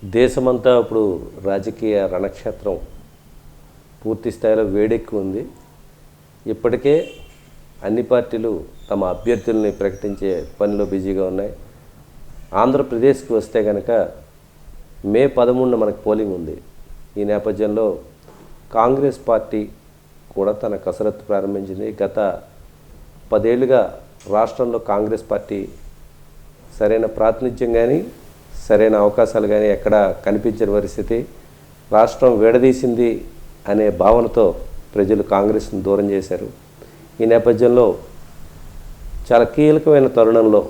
దేశమంతా ఇప్పుడు రాజకీయ రణక్షేత్రం పూర్తి స్థాయిలో వేడెక్కి ఉంది. ఇప్పటికే అన్ని పార్టీలు తమ అభ్యర్థుల్ని ప్రకటించే పనిలో బిజీగా ఉన్నాయి. ఆంధ్రప్రదేశ్కి వస్తే కనుక మే 13న మనకు పోలింగ్ ఉంది. ఈ నేపథ్యంలో కాంగ్రెస్ పార్టీ కూడా తన కసరత్తు ప్రారంభించింది. గత 10 ఏళ్ళుగా రాష్ట్రంలో కాంగ్రెస్ పార్టీ సరైన ప్రాతినిధ్యం కానీ సరైన అవకాశాలు కానీ ఎక్కడ కనిపించిన పరిస్థితి. రాష్ట్రం విడదీసింది అనే భావనతో ప్రజలు కాంగ్రెస్ను దూరం చేశారు. ఈ నేపథ్యంలో చాలా కీలకమైన తరుణంలో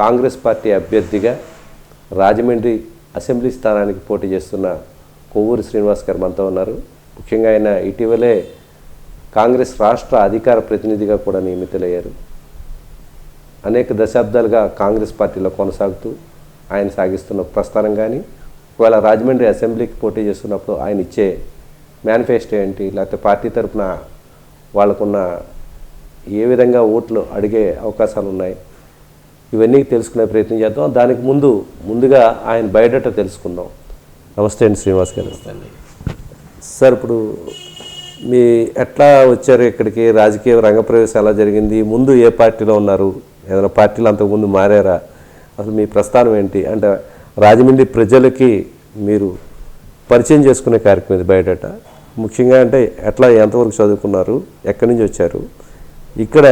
కాంగ్రెస్ పార్టీ అభ్యర్థిగా రాజమండ్రి అసెంబ్లీ స్థానానికి పోటీ చేస్తున్న కొవ్వూరి శ్రీనివాస్ గారు మనతో ఉన్నారు. ముఖ్యంగా ఆయన ఇటీవలే కాంగ్రెస్ రాష్ట్ర అధికార ప్రతినిధిగా కూడా నియమితులయ్యారు. అనేక దశాబ్దాలుగా కాంగ్రెస్ పార్టీలో కొనసాగుతూ ఆయన సాగిస్తున్న ప్రస్థానం కానీ, ఒకవేళ రాజమండ్రి అసెంబ్లీకి పోటీ చేస్తున్నప్పుడు ఆయన ఇచ్చే మేనిఫెస్టో ఏంటి, లేకపోతే పార్టీ తరఫున వాళ్ళకున్న ఏ విధంగా ఓట్లు అడిగే అవకాశాలు ఉన్నాయి, ఇవన్నీ తెలుసుకునే ప్రయత్నం చేద్దాం. దానికి ముందుగా ఆయన బయోడేటా తెలుసుకుందాం. నమస్తే అండి శ్రీనివాస్ గారు. సార్, ఇప్పుడు మీ ఎట్లా వచ్చారు ఇక్కడికి? రాజకీయ రంగప్రవేశం ఎలా జరిగింది? ముందు ఏ పార్టీలో ఉన్నారు? ఏదైనా పార్టీలు అంతకుముందు మారారా? అసలు మీ ప్రస్థానం ఏంటి? అంటే రాజమండ్రి ప్రజలకి మీరు పరిచయం చేసుకునే కార్యక్రమం ఇది బయోడేటా. ముఖ్యంగా అంటే ఎట్లా, ఎంతవరకు చదువుకున్నారు, ఎక్కడి నుంచి వచ్చారు, ఇక్కడ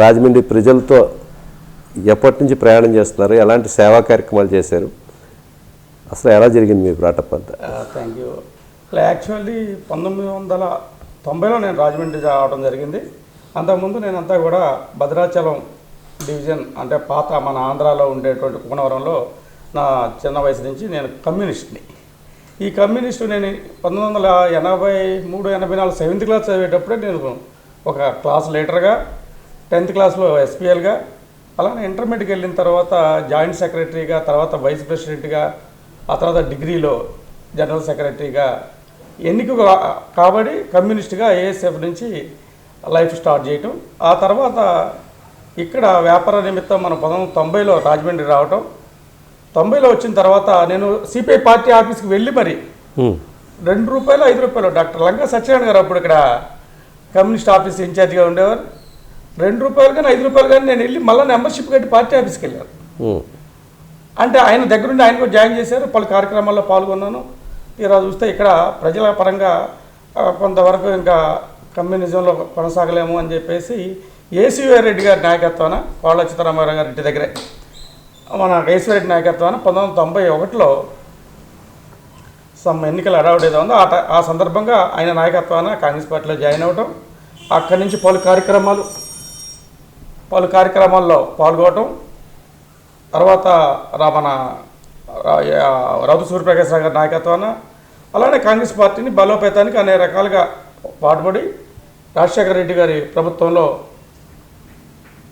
రాజమండ్రి ప్రజలతో ఎప్పటి నుంచి ప్రయాణం చేస్తున్నారు, ఎలాంటి సేవా కార్యక్రమాలు చేశారు, అసలు ఎలా జరిగింది మీ బ్రాటప్ అంతా? Thank you. యాక్చువల్లీ 1990లో నేను రాజమండ్రి రావడం జరిగింది. అంతకుముందు నేనంతా కూడా భద్రాచలం డివిజన్, అంటే పాత మన ఆంధ్రాలో ఉండేటువంటి కోనవరంలో నా చిన్న వయసు నుంచి నేను కమ్యూనిస్ట్ని. ఈ కమ్యూనిస్టు నేను 1983-84 7th క్లాస్ చదివేటప్పుడే నేను ఒక క్లాస్ లీడర్గా, 10th క్లాస్లో ఎస్పీఎల్గా, అలానే ఇంటర్మీడియట్కి వెళ్ళిన తర్వాత జాయింట్ సెక్రటరీగా, తర్వాత వైస్ ప్రెసిడెంట్గా, ఆ తర్వాత డిగ్రీలో జనరల్ సెక్రటరీగా ఎన్నిక కాబట్టి కమ్యూనిస్ట్గా ఏఎస్ఎఫ్ నుంచి లైఫ్ స్టార్ట్ చేయటం. ఆ తర్వాత ఇక్కడ వ్యాపార నిమిత్తం మనం 1990లో రాజమండ్రి రావటం. 90లో వచ్చిన తర్వాత నేను సిపిఐ పార్టీ ఆఫీస్కి వెళ్ళి మరి ₹2 ₹5 డాక్టర్ లంకా సత్యనారాయణ గారు అప్పుడు ఇక్కడ కమ్యూనిస్ట్ ఆఫీస్ ఇన్ఛార్జిగా ఉండేవారు. ₹2 కానీ ₹5 కానీ నేను వెళ్ళి మళ్ళీ మెంబర్షిప్ కట్టి పార్టీ ఆఫీస్కి వెళ్ళాను. అంటే ఆయన దగ్గరుండి ఆయన కూడా జాయిన్ చేశారు. పలు కార్యక్రమాల్లో పాల్గొన్నాను. తీరా చూస్తే ఇక్కడ ప్రజల పరంగా కొంతవరకు ఇంకా కమ్యూనిజంలో కొనసాగలేము అని చెప్పేసి ఏసీవీ రెడ్డి గారి నాయకత్వాన, కోళ్ళ చిత్తరామారావు గారి ఇంటి దగ్గరే మన ఏసీవీ రెడ్డి నాయకత్వాన 1991లో ఎన్నికల అడావుడు ఏదో ఉందో ఆ సందర్భంగా ఆయన నాయకత్వాన కాంగ్రెస్ పార్టీలో జాయిన్ అవ్వటం, అక్కడి నుంచి పలు కార్యక్రమాల్లో పాల్గొనటం. తర్వాత మన రౌతు సూర్యప్రకాశ్ గారి నాయకత్వాన అలానే కాంగ్రెస్ పార్టీని బలోపేతానికి అనేక రకాలుగా పాటుపడి రాజశేఖర రెడ్డి గారి ప్రభుత్వంలో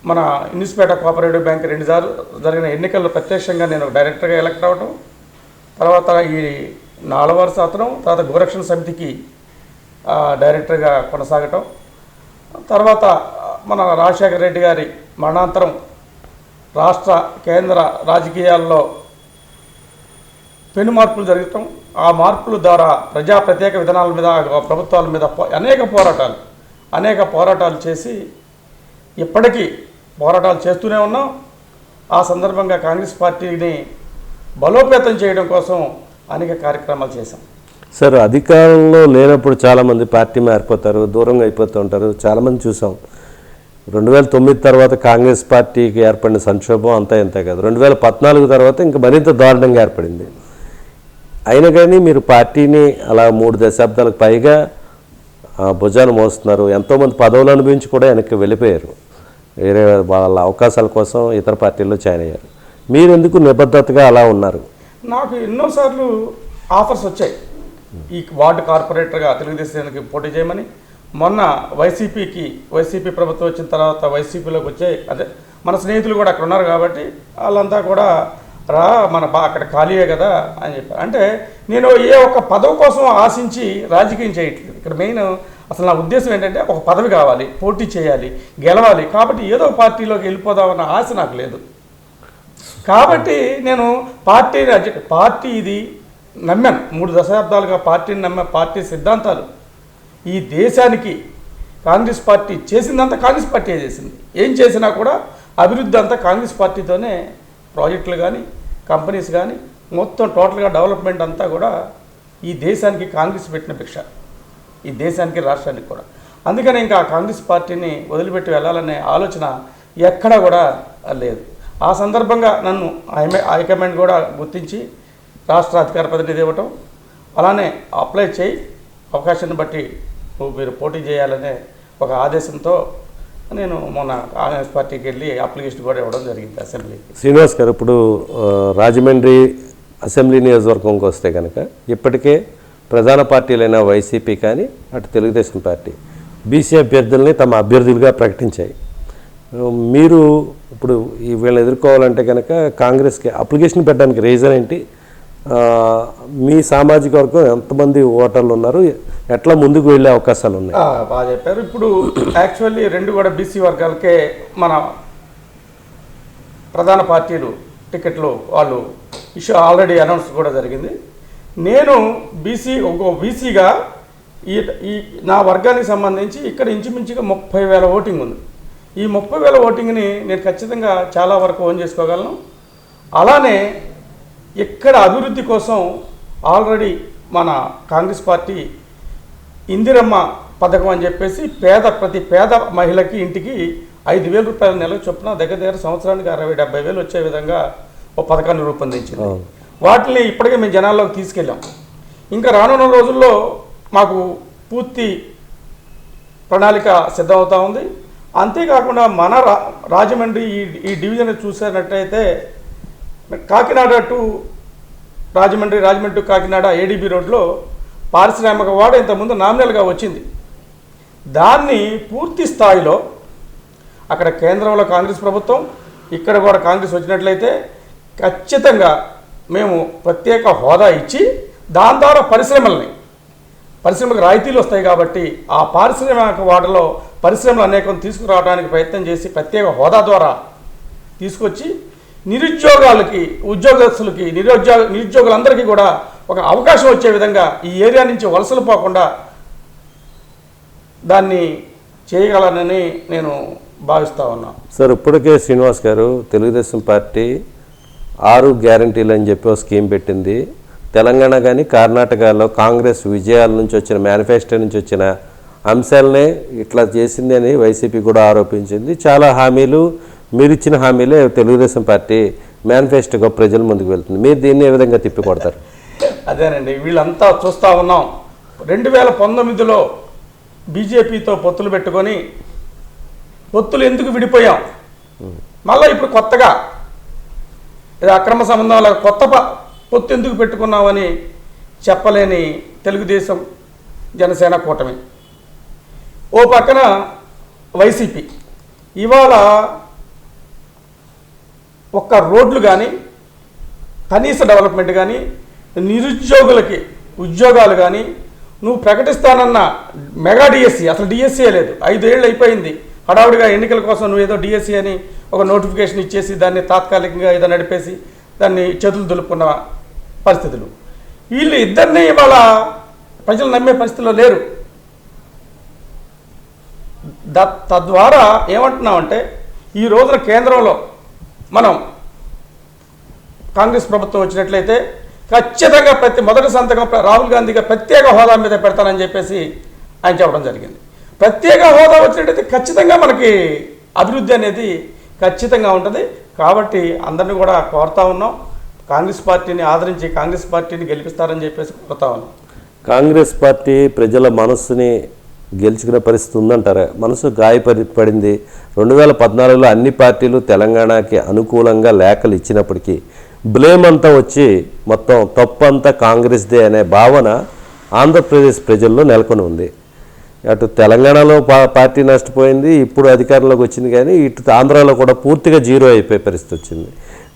మన ఇన్నిస్పేట కోఆపరేటివ్ బ్యాంక్ 2 సార్లు జరిగిన ఎన్నికల్లో ప్రత్యక్షంగా నేను డైరెక్టర్గా ఎలక్ట్ అవ్వటం. తర్వాత ఈ 4వ వరుస అతనం, తర్వాత గోరక్షణ సమితికి డైరెక్టర్గా కొనసాగటం. తర్వాత మన రాజశేఖర రెడ్డి గారి మరణాంతరం రాష్ట్ర కేంద్ర రాజకీయాల్లో పెను మార్పులు జరగటం. ఆ మార్పుల ద్వారా ప్రజా ప్రత్యేక విధానాల మీద, ప్రభుత్వాల మీద అనేక పోరాటాలు చేసి ఇప్పటికీ పోరాటాలు చేస్తూనే ఉన్నాం. ఆ సందర్భంగా కాంగ్రెస్ పార్టీని బలోపేతం చేయడం కోసం అనేక కార్యక్రమాలు చేశాం. సార్, అధికారంలో లేనప్పుడు చాలామంది పార్టీ మారిపోతారు, దూరంగా అయిపోతూ ఉంటారు. చాలామంది చూసాం. 2009 తర్వాత కాంగ్రెస్ పార్టీకి ఏర్పడిన సంక్షోభం అంతా ఇంత కాదు. 2014 తర్వాత ఇంకా మరింత దారుణంగా ఏర్పడింది. అయినా కానీ మీరు పార్టీని అలా 3 దశాబ్దాలకు పైగా భుజాన్ని మోస్తున్నారు. ఎంతోమంది పదవులు అనుభవించి కూడా వెనక్కి వెళ్ళిపోయారు, వేరే వాళ్ళ అవకాశాల కోసం ఇతర పార్టీల్లో జాయిన్ అయ్యారు. మీరు ఎందుకు నిబద్ధతగా అలా ఉన్నారు? నాకు ఎన్నోసార్లు ఆఫర్స్ వచ్చాయి ఈ వార్డు కార్పొరేటర్గా తెలుగుదేశానికి పోటీ చేయమని. మొన్న వైసీపీ ప్రభుత్వం వచ్చిన తర్వాత వైసీపీలోకి వచ్చాయి. అదే మన స్నేహితులు కూడా అక్కడ ఉన్నారు కాబట్టి వాళ్ళంతా కూడా అక్కడ ఖాళీయే కదా అని చెప్పారు. అంటే నేను ఏ ఒక్క పదవి కోసం ఆశించి రాజకీయం చేయట్లేదు. ఇక్కడ మెయిన్ అసలు నా ఉద్దేశం ఏంటంటే ఒక పదవి కావాలి, పోటీ చేయాలి, గెలవాలి. కాబట్టి ఏదో పార్టీలోకి వెళ్ళిపోదామన్న ఆశ నాకు లేదు. కాబట్టి నేను పార్టీ ఇది నమ్మాను, 3 దశాబ్దాలుగా పార్టీని నమ్మే పార్టీ సిద్ధాంతాలు ఈ దేశానికి కాంగ్రెస్ పార్టీ చేసిందంతా కాంగ్రెస్ పార్టీ చేసింది. ఏం చేసినా కూడా అభివృద్ధి అంతా కాంగ్రెస్ పార్టీతోనే, ప్రాజెక్టులు కానీ కంపెనీస్ కానీ మొత్తం టోటల్గా డెవలప్మెంట్ అంతా కూడా ఈ దేశానికి కాంగ్రెస్ పెట్టిన భిక్ష, ఈ దేశానికి రాష్ట్రానికి కూడా. అందుకని ఇంకా కాంగ్రెస్ పార్టీని వదిలిపెట్టి వెళ్ళాలనే ఆలోచన ఎక్కడా కూడా లేదు. ఆ సందర్భంగా నన్ను హైకమాండ్ కూడా గుర్తించి రాష్ట్ర అధికార ప్రతినిధి ఇవ్వటం, అలానే అప్లై చేయి, అవకాశాన్ని బట్టి మీరు పోటీ చేయాలనే ఒక ఆదేశంతో నేను మొన్న కాంగ్రెస్ పార్టీకి వెళ్ళి అప్లికేషన్ కూడా ఇవ్వడం జరిగింది అసెంబ్లీకి. శ్రీనివాస్ గారు, ఇప్పుడు రాజమండ్రి అసెంబ్లీ నియోజకవర్గంకి వస్తే కనుక ఇప్పటికే ప్రధాన పార్టీలైన వైసీపీ కానీ అటు తెలుగుదేశం పార్టీ బీసీ అభ్యర్థుల్ని తమ అభ్యర్థులుగా ప్రకటించాయి. మీరు ఇప్పుడు ఈ వీళ్ళని ఎదుర్కోవాలంటే కనుక కాంగ్రెస్కి అప్లికేషన్ పెట్టడానికి రీజన్ ఏంటి? మీ సామాజిక వర్గం ఎంతమంది ఓటర్లు ఉన్నారు, ఎట్లా ముందుకు వెళ్ళే అవకాశాలు ఉన్నాయి? బాగా చెప్పారు. ఇప్పుడు యాక్చువల్లీ 2 కూడా బీసీ వర్గాలకే మన ప్రధాన పార్టీలు టికెట్లు వాళ్ళు ఇష్యూ ఆల్రెడీ అనౌన్స్ కూడా జరిగింది. నేను ఒక బీసీగా ఈ నా వర్గానికి సంబంధించి ఇక్కడ ఇంచుమించుగా 30,000 ఓటింగ్ ఉంది. ఈ 30,000 ఓటింగ్ని నేను ఖచ్చితంగా చాలా వరకు ఓన్ చేసుకోగలను. అలానే ఇక్కడ అభివృద్ధి కోసం ఆల్రెడీ మన కాంగ్రెస్ పార్టీ ఇందిరమ్మ పథకం అని చెప్పేసి ప్రతి పేద మహిళకి ఇంటికి 5,000 రూపాయల నెలకు చొప్పున దగ్గర సంవత్సరానికి 60,000-70,000 వచ్చే విధంగా ఒక పథకాన్ని రూపొందించింది. వాటిని ఇప్పటికే మేము జనాల్లోకి తీసుకెళ్ళాం. ఇంకా రానున్న రోజుల్లో మాకు పూర్తి ప్రణాళిక సిద్ధమవుతూ ఉంది. అంతేకాకుండా మన రాజమండ్రి ఈ డివిజన్ చూసినట్టయితే Kakinada to Rajahmundry to Kakinada ADB రోడ్లో పారిశ్రామిక వాడ ఇంతకుముందు నామినల్గా వచ్చింది. దాన్ని పూర్తి స్థాయిలో అక్కడ కేంద్రంలో కాంగ్రెస్ ప్రభుత్వం, ఇక్కడ కూడా కాంగ్రెస్ వచ్చినట్లయితే ఖచ్చితంగా మేము ప్రత్యేక హోదా ఇచ్చి దాని ద్వారా పరిశ్రమలకు రాయితీలు వస్తాయి. కాబట్టి ఆ పారిశ్రామిక వాడలో పరిశ్రమలు అనేకం తీసుకురావడానికి ప్రయత్నం చేసి ప్రత్యేక హోదా ద్వారా తీసుకొచ్చి ఉద్యోగస్తులకి నిరుద్యోగులందరికీ కూడా ఒక అవకాశం వచ్చే విధంగా ఈ ఏరియా నుంచి వలసలు పోకుండా దాన్ని చేయగలనని నేను భావిస్తూ ఉన్నాను. సార్, ఇప్పటికే శ్రీనివాస్ గారు తెలుగుదేశం పార్టీ 6 గ్యారంటీలు అని చెప్పి ఒక స్కీమ్ పెట్టింది. తెలంగాణ కానీ కర్ణాటకలో కాంగ్రెస్ విజయాల నుంచి వచ్చిన మేనిఫెస్టో నుంచి వచ్చిన అంశాలనే ఇట్లా చేసింది అని వైసీపీ కూడా ఆరోపించింది. చాలా హామీలు, మీరు ఇచ్చిన హామీలే తెలుగుదేశం పార్టీ మేనిఫెస్టోగా ప్రజల ముందుకు వెళ్తుంది. మీరు దీన్ని ఏ విధంగా తిప్పికొడతారు? అదేనండి, వీళ్ళంతా చూస్తూ ఉన్నాం. 2019లో బీజేపీతో పొత్తులు పెట్టుకొని పొత్తులు ఎందుకు విడిపోయాం, మళ్ళీ ఇప్పుడు కొత్తగా అక్రమ సంబంధాల కొత్త పొత్తు ఎందుకు పెట్టుకున్నామని చెప్పలేని తెలుగుదేశం జనసేన కూటమి, ఓ పక్కన వైసీపీ. ఇవాళ ఒక్క రోడ్లు కానీ కనీస డెవలప్మెంట్ కానీ నిరుద్యోగులకి ఉద్యోగాలు కానీ నువ్వు ప్రకటిస్తానన్న మెగా డిఎస్సి, అసలు డిఎస్సీయే లేదు. 5 ఏళ్ళు అయిపోయింది. హడావుడిగా ఎన్నికల కోసం నువ్వేదో డిఎస్సి అని ఒక నోటిఫికేషన్ ఇచ్చేసి దాన్ని తాత్కాలికంగా ఏదో నడిపేసి దాన్ని చేతులు దులుపుకున్న పరిస్థితులు. వీళ్ళు ఇద్దరిని ఇవాళ ప్రజలు నమ్మే పరిస్థితిలో లేరు. తద్వారా ఏమంటున్నామంటే ఈ రోజున కేంద్రంలో మనం కాంగ్రెస్ ప్రభుత్వం వచ్చినట్లయితే ఖచ్చితంగా మొదటి సంతకం రాహుల్ గాంధీగా ప్రత్యేక హోదా మీద పెడతానని చెప్పేసి ఆయన చెప్పడం జరిగింది. ప్రత్యేక హోదా వచ్చినట్టయితే ఖచ్చితంగా మనకి అభివృద్ధి అనేది ఖచ్చితంగా ఉంటుంది. కాబట్టి అందరినీ కూడా కోరుతా ఉన్నాం, కాంగ్రెస్ పార్టీని ఆదరించి కాంగ్రెస్ పార్టీని గెలిపిస్తారని చెప్పేసి కోరుతా ఉన్నాం. కాంగ్రెస్ పార్టీ ప్రజల మనస్సుని గెలుచుకునే పరిస్థితి ఉందంటారా? మనసు గాయపడింది. 2014లో అన్ని పార్టీలు తెలంగాణకి అనుకూలంగా లేఖలు ఇచ్చినప్పటికీ బ్లేమ్ అంతా వచ్చి మొత్తం తప్పంతా కాంగ్రెస్దే అనే భావన ఆంధ్రప్రదేశ్ ప్రజల్లో నెలకొని ఉంది. అటు తెలంగాణలో పార్టీ నష్టపోయింది, ఇప్పుడు అధికారంలోకి వచ్చింది, కానీ ఇటు ఆంధ్రాలో కూడా పూర్తిగా జీరో అయిపోయే పరిస్థితి వచ్చింది.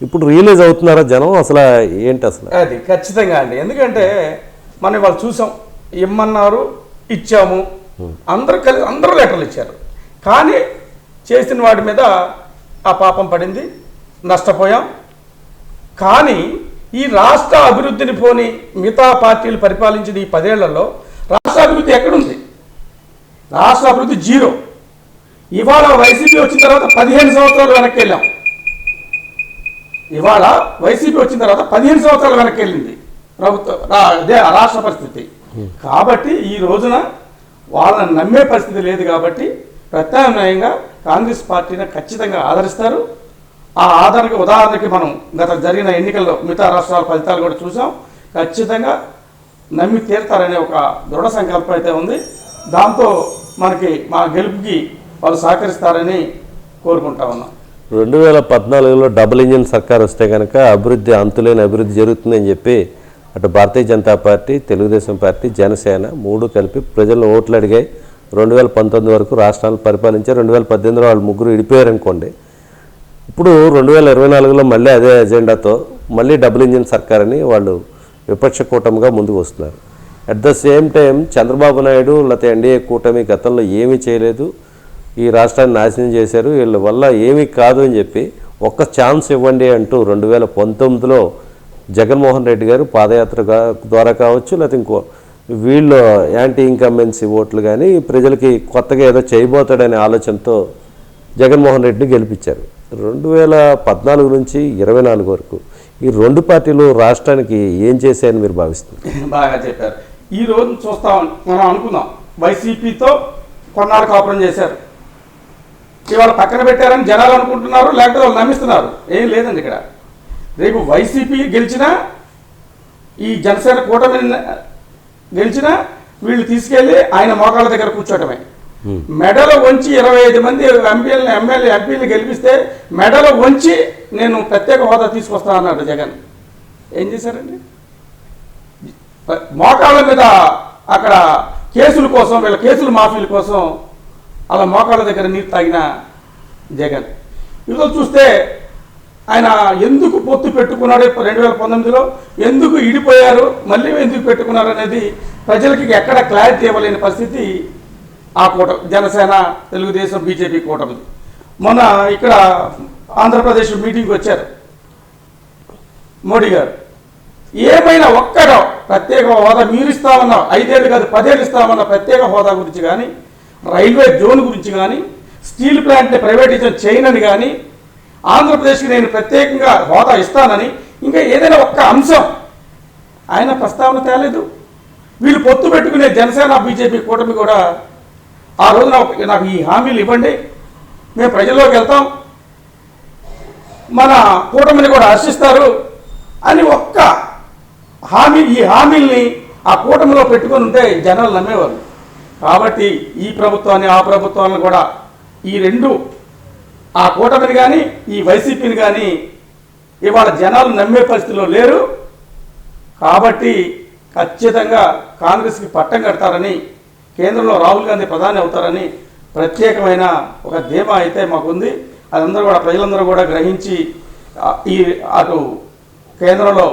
ఇప్పుడు రియలైజ్ అవుతున్నారా జనం అసలు ఏంటి అసలు? అది ఖచ్చితంగా అండి. ఎందుకంటే మనం వాళ్ళు చూసాం, ఇమ్మన్నారు, ఇచ్చాము, అందరూ లెటర్లు ఇచ్చారు, కానీ చేసిన వాటి మీద ఆ పాపం పడింది, నష్టపోయాం. కానీ ఈ రాష్ట్ర అభివృద్ధిని పోని మిగతా పార్టీలు పరిపాలించిన ఈ 10 ఏళ్లలో రాష్ట్ర అభివృద్ధి ఎక్కడుంది? రాష్ట్ర అభివృద్ధి జీరో. ఇవాళ వైసీపీ వచ్చిన తర్వాత 15 సంవత్సరాలు వెనక్కి వెళ్ళాం. ఇవాళ వైసీపీ వచ్చిన తర్వాత 15 సంవత్సరాలు వెనక్కి వెళ్ళింది అదే రాష్ట్ర పరిస్థితి. కాబట్టి ఈ రోజున వాళ్ళని నమ్మే పరిస్థితి లేదు. కాబట్టి ప్రత్యామ్నాయంగా కాంగ్రెస్ పార్టీని ఖచ్చితంగా ఆదరిస్తారు. ఆ ఆదరణకి ఉదాహరణకి మనం గత జరిగిన ఎన్నికల్లో మిగతా రాష్ట్రాల ఫలితాలు కూడా చూసాం. ఖచ్చితంగా నమ్మి తీరుతారనే ఒక దృఢ సంకల్పం అయితే ఉంది. దాంతో మనకి మా గెలుపుకి వాళ్ళు సహకరిస్తారని కోరుకుంటా ఉన్నాం. 2014లో డబుల్ ఇంజిన్ సర్కార్ వస్తే కనుక అభివృద్ధి అంతులేని అభివృద్ధి జరుగుతుందని చెప్పి అటు భారతీయ జనతా పార్టీ, తెలుగుదేశం పార్టీ, జనసేన 3 కలిపి ప్రజలను ఓట్లు అడిగాయి. 2019 వరకు రాష్ట్రాలను పరిపాలించారు. 2018లో వాళ్ళు ముగ్గురు విడిపోయారనుకోండి. ఇప్పుడు 2024లో మళ్ళీ అదే ఎజెండాతో మళ్ళీ డబుల్ ఇంజిన్ సర్కార్ అని వాళ్ళు విపక్ష కూటమిగా ముందుకు వస్తున్నారు. At the same time Chandrababu Naidu లేకపోతే ఎన్డీఏ కూటమి గతంలో ఏమీ చేయలేదు, ఈ రాష్ట్రాన్ని నాశనం చేశారు, వీళ్ళ వల్ల ఏమీ కాదు అని చెప్పి ఒక్క ఛాన్స్ ఇవ్వండి అంటూ 2019లో జగన్మోహన్ రెడ్డి గారు పాదయాత్ర ద్వారా కావచ్చు, లేకపోతే ఇంకో వీళ్ళు యాంటీ ఇన్కంబెన్సీ ఓట్లు కానీ ప్రజలకి కొత్తగా ఏదో చేయబోతాడనే ఆలోచనతో జగన్మోహన్ రెడ్డిని గెలిపించారు. 2014 నుంచి 24 వరకు ఈ 2 పార్టీలు రాష్ట్రానికి ఏం చేశాయని మీరు భావిస్తున్నారు? బాగా చెప్పారు. ఈ రోజు చూస్తాం, మనం అనుకుందాం వైసీపీతో కొన్నాళ్ళు కాపురం చేశారు, ఇవాళ పక్కన పెట్టారని జనాలు అనుకుంటున్నారు, లేకపోతే వాళ్ళు నమ్మిస్తున్నారు. ఏం లేదండి ఇక్కడ. రేపు వైసీపీ గెలిచినా ఈ జనసేన కూటమి గెలిచినా వీళ్ళు తీసుకెళ్ళి ఆయన మోకాళ్ళ దగ్గర కూర్చోటమే. మెడలో వంచి 25 మంది ఎంపీలు గెలిపిస్తే మెడలో వంచి నేను ప్రత్యేక హోదా తీసుకొస్తా అన్నాడు జగన్. ఏం చేశారండి? మోకాళ్ళ మీద అక్కడ కేసుల కోసం, వీళ్ళ కేసుల మాఫీల కోసం అలా మోకాళ్ళ దగ్గర నీరు తాగిన జగన్. ఇవాళ చూస్తే ఆయన ఎందుకు పొత్తు పెట్టుకున్నాడు 2019లో, ఎందుకు ఇడిపోయారు, మళ్ళీ ఎందుకు పెట్టుకున్నారు అనేది ప్రజలకి ఎక్కడ క్లారిటీ ఇవ్వలేని పరిస్థితి ఆ కూటమి, జనసేన, తెలుగుదేశం, బీజేపీ కూటమి. మొన్న ఇక్కడ ఆంధ్రప్రదేశ్ మీటింగ్కి వచ్చారు మోడీ గారు. ఏమైనా ఒక్కడో ప్రత్యేక హోదా మీరు ఇస్తామన్నా, 5 ఏళ్ళు కాదు 10 ఏళ్ళు ఇస్తామన్న ప్రత్యేక హోదా గురించి కానీ, రైల్వే జోన్ గురించి కానీ, స్టీల్ ప్లాంట్ని ప్రైవేటైజేషన్ చేయనని కానీ, ఆంధ్రప్రదేశ్కి నేను ప్రత్యేకంగా హోదా ఇస్తానని ఇంకా ఏదైనా ఒక్క అంశం ఆయన ప్రస్తావన తేలేదు. వీళ్ళు పొత్తు పెట్టుకునే జనసేన, బీజేపీ కూటమి కూడా ఆ రోజున నాకు ఈ హామీలు ఇవ్వండి, మేము ప్రజల్లోకి వెళ్తాం, మన కూటమిని కూడా హర్షిస్తారు అని ఒక్క హామీ, ఈ హామీల్ని ఆ కూటమిలో పెట్టుకొని ఉంటే జనాలు నమ్మేవారు. కాబట్టి ఈ ప్రభుత్వాన్ని, ఆ ప్రభుత్వాలను కూడా ఈ 2 ఆ కూటమిని కానీ ఈ వైసీపీని కానీ ఇవాళ జనాలు నమ్మే పరిస్థితిలో లేరు. కాబట్టి ఖచ్చితంగా కాంగ్రెస్కి పట్టం కడతారని, కేంద్రంలో రాహుల్ గాంధీ ప్రధాని అవుతారని ప్రత్యేకమైన ఒక ధీమా అయితే మాకుంది. అదందరూ కూడా ప్రజలందరూ కూడా గ్రహించి ఈ అటు కేంద్రంలో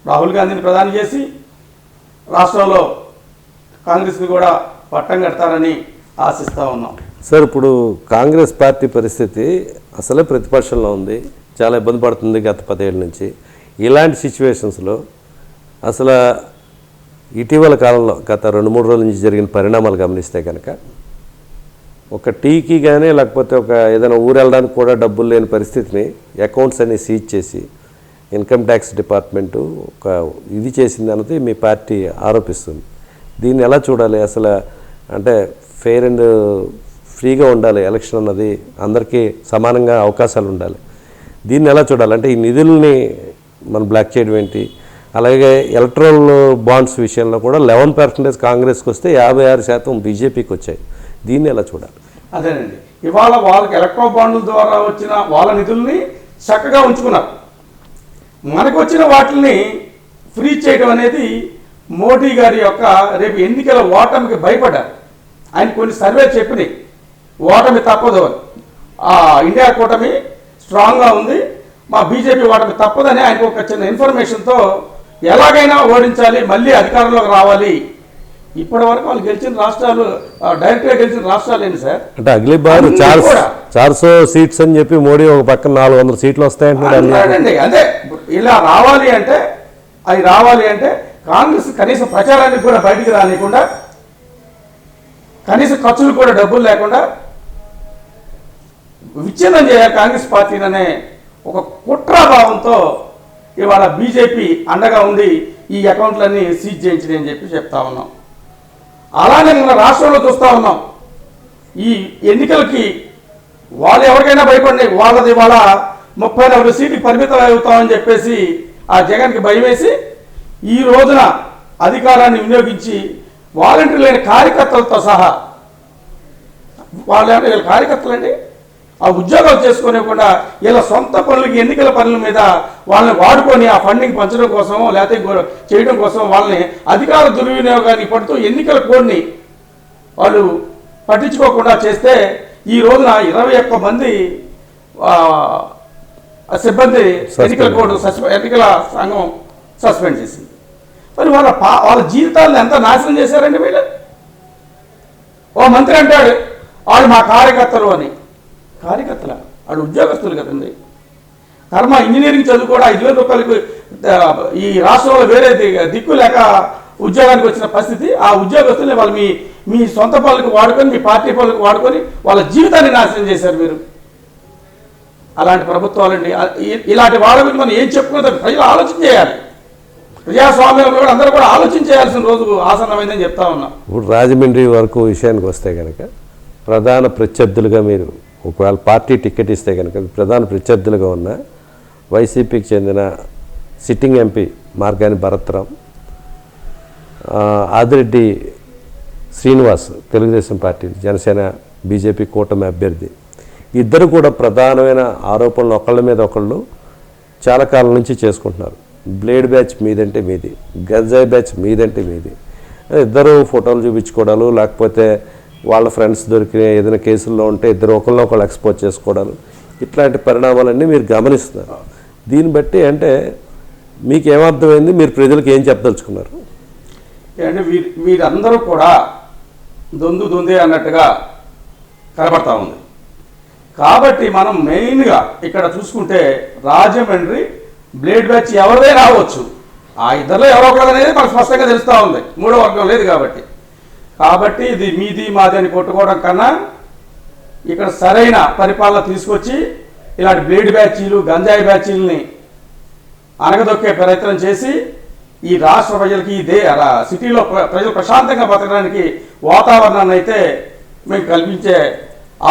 రాహుల్ గాంధీని ప్రధాని చేసి రాష్ట్రంలో కాంగ్రెస్ని కూడా పట్టం కడతారని ఆశిస్తూ ఉన్నాం. సార్, ఇప్పుడు కాంగ్రెస్ పార్టీ పరిస్థితి అసలే ప్రతిపక్షంలో ఉంది, చాలా ఇబ్బంది పడుతుంది గత 10 ఏళ్ళ నుంచి. ఇలాంటి సిచ్యువేషన్స్లో అసలు ఇటీవల కాలంలో గత 2-3 రోజుల నుంచి జరిగిన పరిణామాలు గమనిస్తే కనుక ఒక టీకి కానీ లేకపోతే ఒక ఏదైనా ఊరు వెళ్ళడానికి కూడా డబ్బులు లేని పరిస్థితిని అకౌంట్స్ అన్ని సీజ్ చేసి ఇన్కమ్ ట్యాక్స్ డిపార్ట్మెంటు ఒక ఇది చేసింది అన్నది మీ పార్టీ ఆరోపిస్తుంది. దీన్ని ఎలా చూడాలి? అసలు అంటే ఫెయిర్ అండ్ ఫ్రీగా ఉండాలి ఎలక్షన్ అన్నది, అందరికీ సమానంగా అవకాశాలు ఉండాలి. దీన్ని ఎలా చూడాలి? అంటే ఈ నిధుల్ని మనం బ్లాక్ చేయడం ఏంటి? అలాగే ఎలక్ట్రల్ బాండ్స్ విషయంలో కూడా 11% కాంగ్రెస్కి వస్తే 56% బీజేపీకి వచ్చాయి. దీన్ని ఎలా చూడాలి? అదేనండి, ఇవాళ వాళ్ళకి ఎలక్ట్రల్ బాండ్ల ద్వారా వచ్చిన వాళ్ళ నిధుల్ని చక్కగా ఉంచుకున్నారు. మనకు వచ్చిన వాటిని ఫ్రీ చేయడం అనేది మోడీ గారి యొక్క రేపు ఎన్నికల ఓటమికి భయపడ్డారు. ఆయన కొన్ని సర్వే చెప్పినాయి ఓటమి తప్పదు అని. ఇండియా కూటమి స్ట్రాంగ్గా ఉంది, మా బీజేపీ ఓటమి తప్పదని ఆయనకు ఒక చిన్న ఇన్ఫర్మేషన్తో ఎలాగైనా ఓడించాలి, మళ్ళీ అధికారంలోకి రావాలి. ఇప్పటి వరకు వాళ్ళు గెలిచిన రాష్ట్రాలు, డైరెక్ట్గా గెలిచిన రాష్ట్రాలు ఏంటి సార్? అంటే అగ్లీ బార్ 400 సీట్స్ అని చెప్పి మోడీ ఒక పక్కన 400 సీట్లు వస్తాయంటున్నాడు. అదే ఇలా రావాలి అంటే కాంగ్రెస్ కనీసం ప్రచారానికి కూడా బయటికి రానియకుండా, కనీసం ఖర్చులు కూడా డబ్బులు లేకుండా విచ్ఛిన్నం చేయాలి కాంగ్రెస్ పార్టీననే ఒక కుట్రాభావంతో ఇవాళ బీజేపీ అండగా ఉండి ఈ అకౌంట్లన్నీ సీజ్ చేయించింది అని చెప్పి చెప్తా ఉన్నాం. అలానే మన రాష్ట్రంలో చూస్తూ ఉన్నాం. ఈ ఎన్నికలకి వాళ్ళు ఎవరికైనా భయపడి వాళ్ళది వాళ్ళ 34 సీట్కి పరిమితం అవుతామని చెప్పేసి ఆ జగన్కి భయం వేసి ఈ రోజున అధికారాన్ని వినియోగించి వాలంటీర్ లేని కార్యకర్తలతో సహా వీళ్ళ కార్యకర్తలండి ఆ ఉద్యోగాలు చేసుకోనివ్వకుండా ఇలా సొంత పనులకి, ఎన్నికల పనుల మీద వాళ్ళని వాడుకొని ఆ ఫండింగ్ పంచడం కోసం లేకపోతే చేయడం కోసం వాళ్ళని అధికార దుర్వినియోగానికి పడుతూ ఎన్నికల కోడ్ని వాళ్ళు పట్టించుకోకుండా చేస్తే ఈ రోజున 21 మంది సిబ్బంది ఎన్నికల సంఘం సస్పెండ్ చేసింది. మరి వాళ్ళ జీవితాలను ఎంత నాశనం చేశారండి వీళ్ళు. ఓ మంత్రి అంటాడు వాళ్ళు మా కార్యకర్తలు అని. కార్యకర్తల వాళ్ళు ఉద్యోగస్తులు కదండి. కర్మ ఇంజనీరింగ్ చదువు కూడా 5,000 రూపాయలకు ఈ రాష్ట్రంలో వేరే దిక్కు లేక ఉద్యోగానికి వచ్చిన పరిస్థితి. ఆ ఉద్యోగస్తుల్ని వాళ్ళు మీ సొంత పనులకు వాడుకొని, మీ పార్టీ పనులకు వాడుకొని వాళ్ళ జీవితాన్ని నాశనం చేశారు మీరు. అలాంటి ప్రభుత్వాలండి. ఇలాంటి వాళ్ళ గురించి మనం ఏం చెప్పుకుంటాం? ప్రజలు ఆలోచన చేయాలి. ప్రజాస్వామ్యంలో కూడా అందరూ కూడా ఆలోచన చేయాల్సిన రోజు ఆసన్నమైందని చెప్తా ఉన్నాం. ఇప్పుడు రాజమండ్రి వరకు విషయానికి వస్తే కనుక ప్రధాన ప్రత్యర్థులుగా మీరు ఒకవేళ పార్టీ టికెట్ ఇస్తే కనుక ప్రధాన ప్రత్యర్థులుగా ఉన్న వైసీపీకి చెందిన sitting MP Margani Bharat Ram, Adireddy Srinivas Telugu Desam party, Janasena BJP కూటమి అభ్యర్థి, ఇద్దరు కూడా ప్రధానమైన ఆరోపణలు ఒకళ్ళ మీద ఒకళ్ళు చాలా కాలం నుంచి చేసుకుంటున్నారు. బ్లేడ్ బ్యాచ్ మీదంటే మీది, గంజాయి బ్యాచ్ మీదంటే మీది. ఇద్దరు ఫోటోలు చూపించుకోవడాలు, లేకపోతే వాళ్ళ ఫ్రెండ్స్ దొరికిన ఏదైనా కేసుల్లో ఉంటే ఇద్దరు ఒకళ్ళు ఎక్స్పోజ్ చేసుకోవడాలు, ఇట్లాంటి పరిణామాలన్నీ మీరు గమనిస్తున్నారు. దీన్ని బట్టి అంటే మీకు ఏమర్థమైంది? మీరు ప్రజలకు ఏం చెప్పదలుచుకున్నారు? అంటే వీరందరూ కూడా దొందే అన్నట్టుగా కనబడతా ఉంది. కాబట్టి మనం మెయిన్గా ఇక్కడ చూసుకుంటే రాజమండ్రి బ్లేడ్ బ్యాచ్ ఎవరిదే రావచ్చు, ఆ ఇద్దరిలో ఎవరో ఒకరు అనేది మనకు స్పష్టంగా తెలుస్తూ ఉంది. మూడో వర్గం లేదు కాబట్టి ఇది మీది మాది అని కొట్టుకోవడం కన్నా ఇక్కడ సరైన పరిపాలన తీసుకొచ్చి ఇలాంటి బ్లేడ్ బ్యాచీలు, గంజాయి బ్యాచీలని అనగదొక్కే ప్రయత్నం చేసి ఈ రాష్ట్ర ప్రజలకి సిటీలో ప్రజలు ప్రశాంతంగా బతకడానికి వాతావరణాన్ని అయితే మేము కల్పించే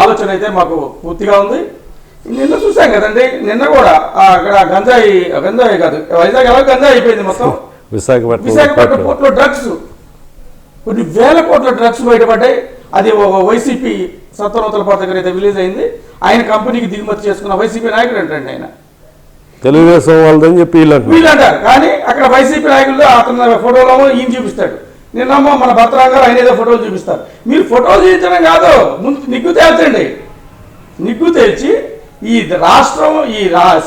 ఆలోచన అయితే మాకు పూర్తిగా ఉంది. నిన్న చూసాం కదండి, నిన్న కూడా అక్కడ గంజాయి కాదు, వైజాగ్ ఎలా గంజాయి అయిపోయింది మొత్తం. విశాఖపట్నం పోర్టులో డ్రగ్స్, కొన్ని వేల కోట్ల డ్రగ్స్ బయటపడ్డాయి. అది వైసీపీ సత్వనూతలపాటు దగ్గర అయితే రిలీజ్ అయింది. ఆయన కంపెనీకి దిగుమతి చేసుకున్న వైసీపీ నాయకుడు అంటండి ఆయన. తెలుగుదేశం వాళ్ళదని చెప్పి వీళ్ళు అంటారు, కానీ అక్కడ వైసీపీ నాయకులు అతను ఫోటోలో ఈయన చూపిస్తాడు. నిన్నమ్మో మన భర్తరావు గారు ఆయన ఏదో ఫోటోలు చూపిస్తారు. మీరు ఫోటోలు చూపించడం కాదు, ముందు నిగ్గు తేల్చండి. నిగ్గు తేల్చి ఈ రాష్ట్రం, ఈ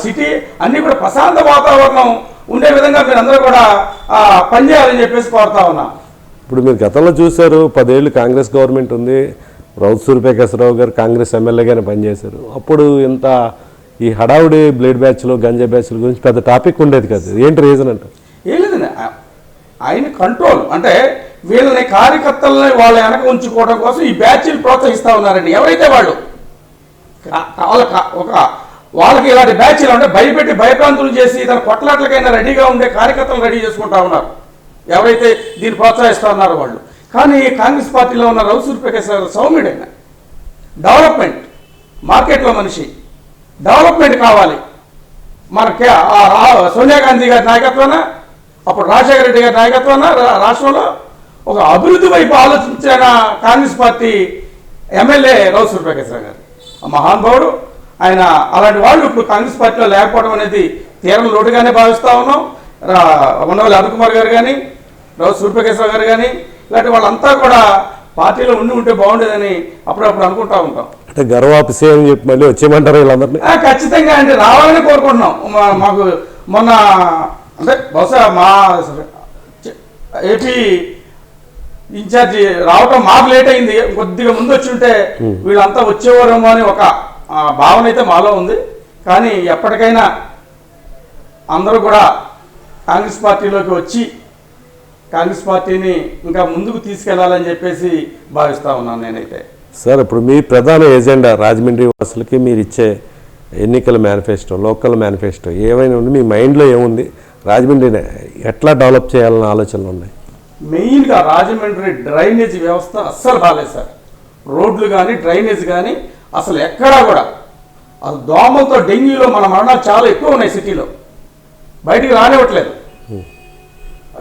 సిటీ అన్నీ కూడా ప్రశాంత వాతావరణం ఉండే విధంగా మీరు అందరూ కూడా పనిచేయాలని చెప్పేసి కోరుతా ఉన్నా. ఇప్పుడు మీరు గతంలో చూశారు, 10 ఏళ్ళు కాంగ్రెస్ గవర్నమెంట్ ఉంది, రౌతు వెంకటేశ్వరరావు గారు కాంగ్రెస్ ఎమ్మెల్యేగానే పనిచేశారు. అప్పుడు ఇంత ఈ హడావుడి బ్లేడ్ బ్యాచ్లు, గంజా బ్యాచ్ల గురించి పెద్ద టాపిక్ ఉండేది కదా. ఏంటి రీజన్ అంటే? ఏం లేదండి, ఆయన కంట్రోల్ అంటే వీళ్ళని కార్యకర్తలని వాళ్ళ వెనక ఉంచుకోవడం కోసం ఈ బ్యాచ్లు ప్రోత్సహిస్తూ ఉన్నారండి. ఎవరైతే వాళ్ళకి ఇలాంటి బ్యాచ్లు అంటే భయపెట్టి భయప్రాంతులు చేసి తన కొట్లాట్లకైనా రెడీగా ఉండే కార్యకర్తలు రెడీ చేసుకుంటా ఉన్నారు ఎవరైతే దీన్ని ప్రోత్సహిస్తూ ఉన్నారో వాళ్ళు. కానీ కాంగ్రెస్ పార్టీలో ఉన్న రౌసూర్ ప్రకాష్ సౌమ్యుడైన డెవలప్మెంట్, మార్కెట్లో మనిషి, డెవలప్మెంట్ కావాలి మనకి. సోనియా గాంధీ గారి నాయకత్వాన, అప్పుడు రాజశేఖర రెడ్డి గారి నాయకత్వాన రాష్ట్రంలో ఒక అభివృద్ధి వైపు ఆలోచించిన కాంగ్రెస్ పార్టీ ఎమ్మెల్యే రౌసూర్ ప్రకాష్ గారు మహానుభావుడు. ఆయన అలాంటి వాళ్ళు ఇప్పుడు కాంగ్రెస్ పార్టీలో లేకపోవడం అనేది తీరం లోటుగానే భావిస్తూ ఉన్నాం. ఉండవల్లి అరుణ్ కుమార్ గారు కానీ, రౌసూర్ ప్రకాష్ గారు కానీ, ఇలాంటి వాళ్ళంతా కూడా పార్టీలో ఉంటే బాగుండేదని అప్పుడప్పుడు అనుకుంటా ఉంటాం. అంటే గర్వాపిసే అని చెప్పి మళ్ళీ వచ్చేయమంటారు వీళ్ళందరినీ? ఖచ్చితంగా అంటే రావాలని కోరుకుంటున్నాం. మాకు మొన్న అంటే బహుశా మా ఏపీ ఇన్ఛార్జి రావటం మాకు లేట్ అయింది. కొద్దిగా ముందు వచ్చి ఉంటే వీళ్ళంతా వచ్చేవారేమో అని ఒక భావన అయితే మాలో ఉంది. కానీ ఎప్పటికైనా అందరూ కూడా కాంగ్రెస్ పార్టీలోకి వచ్చి కాంగ్రెస్ పార్టీని ఇంకా ముందుకు తీసుకెళ్లాలని చెప్పేసి భావిస్తా ఉన్నాను నేనైతే. సార్, ఇప్పుడు మీ ప్రధాన ఎజెండా రాజమండ్రి వాసులకి మీరు ఇచ్చే ఎన్నికల మేనిఫెస్టో, లోకల్ మేనిఫెస్టో ఏమైనా ఉంది? మీ మైండ్లో ఏముంది? రాజమండ్రిని ఎట్లా డెవలప్ చేయాలన్న ఆలోచనలు ఉన్నాయి? మెయిన్గా రాజమండ్రి డ్రైనేజ్ వ్యవస్థ అస్సలు బాగాలేదు సార్. రోడ్లు కానీ డ్రైనేజ్ కానీ అసలు ఎక్కడా కూడా, అసలు దోమలతో డెంగ్యూలో మన మరణాలు చాలా ఎక్కువ ఉన్నాయి. సిటీలో బయటికి రానివ్వట్లేదు.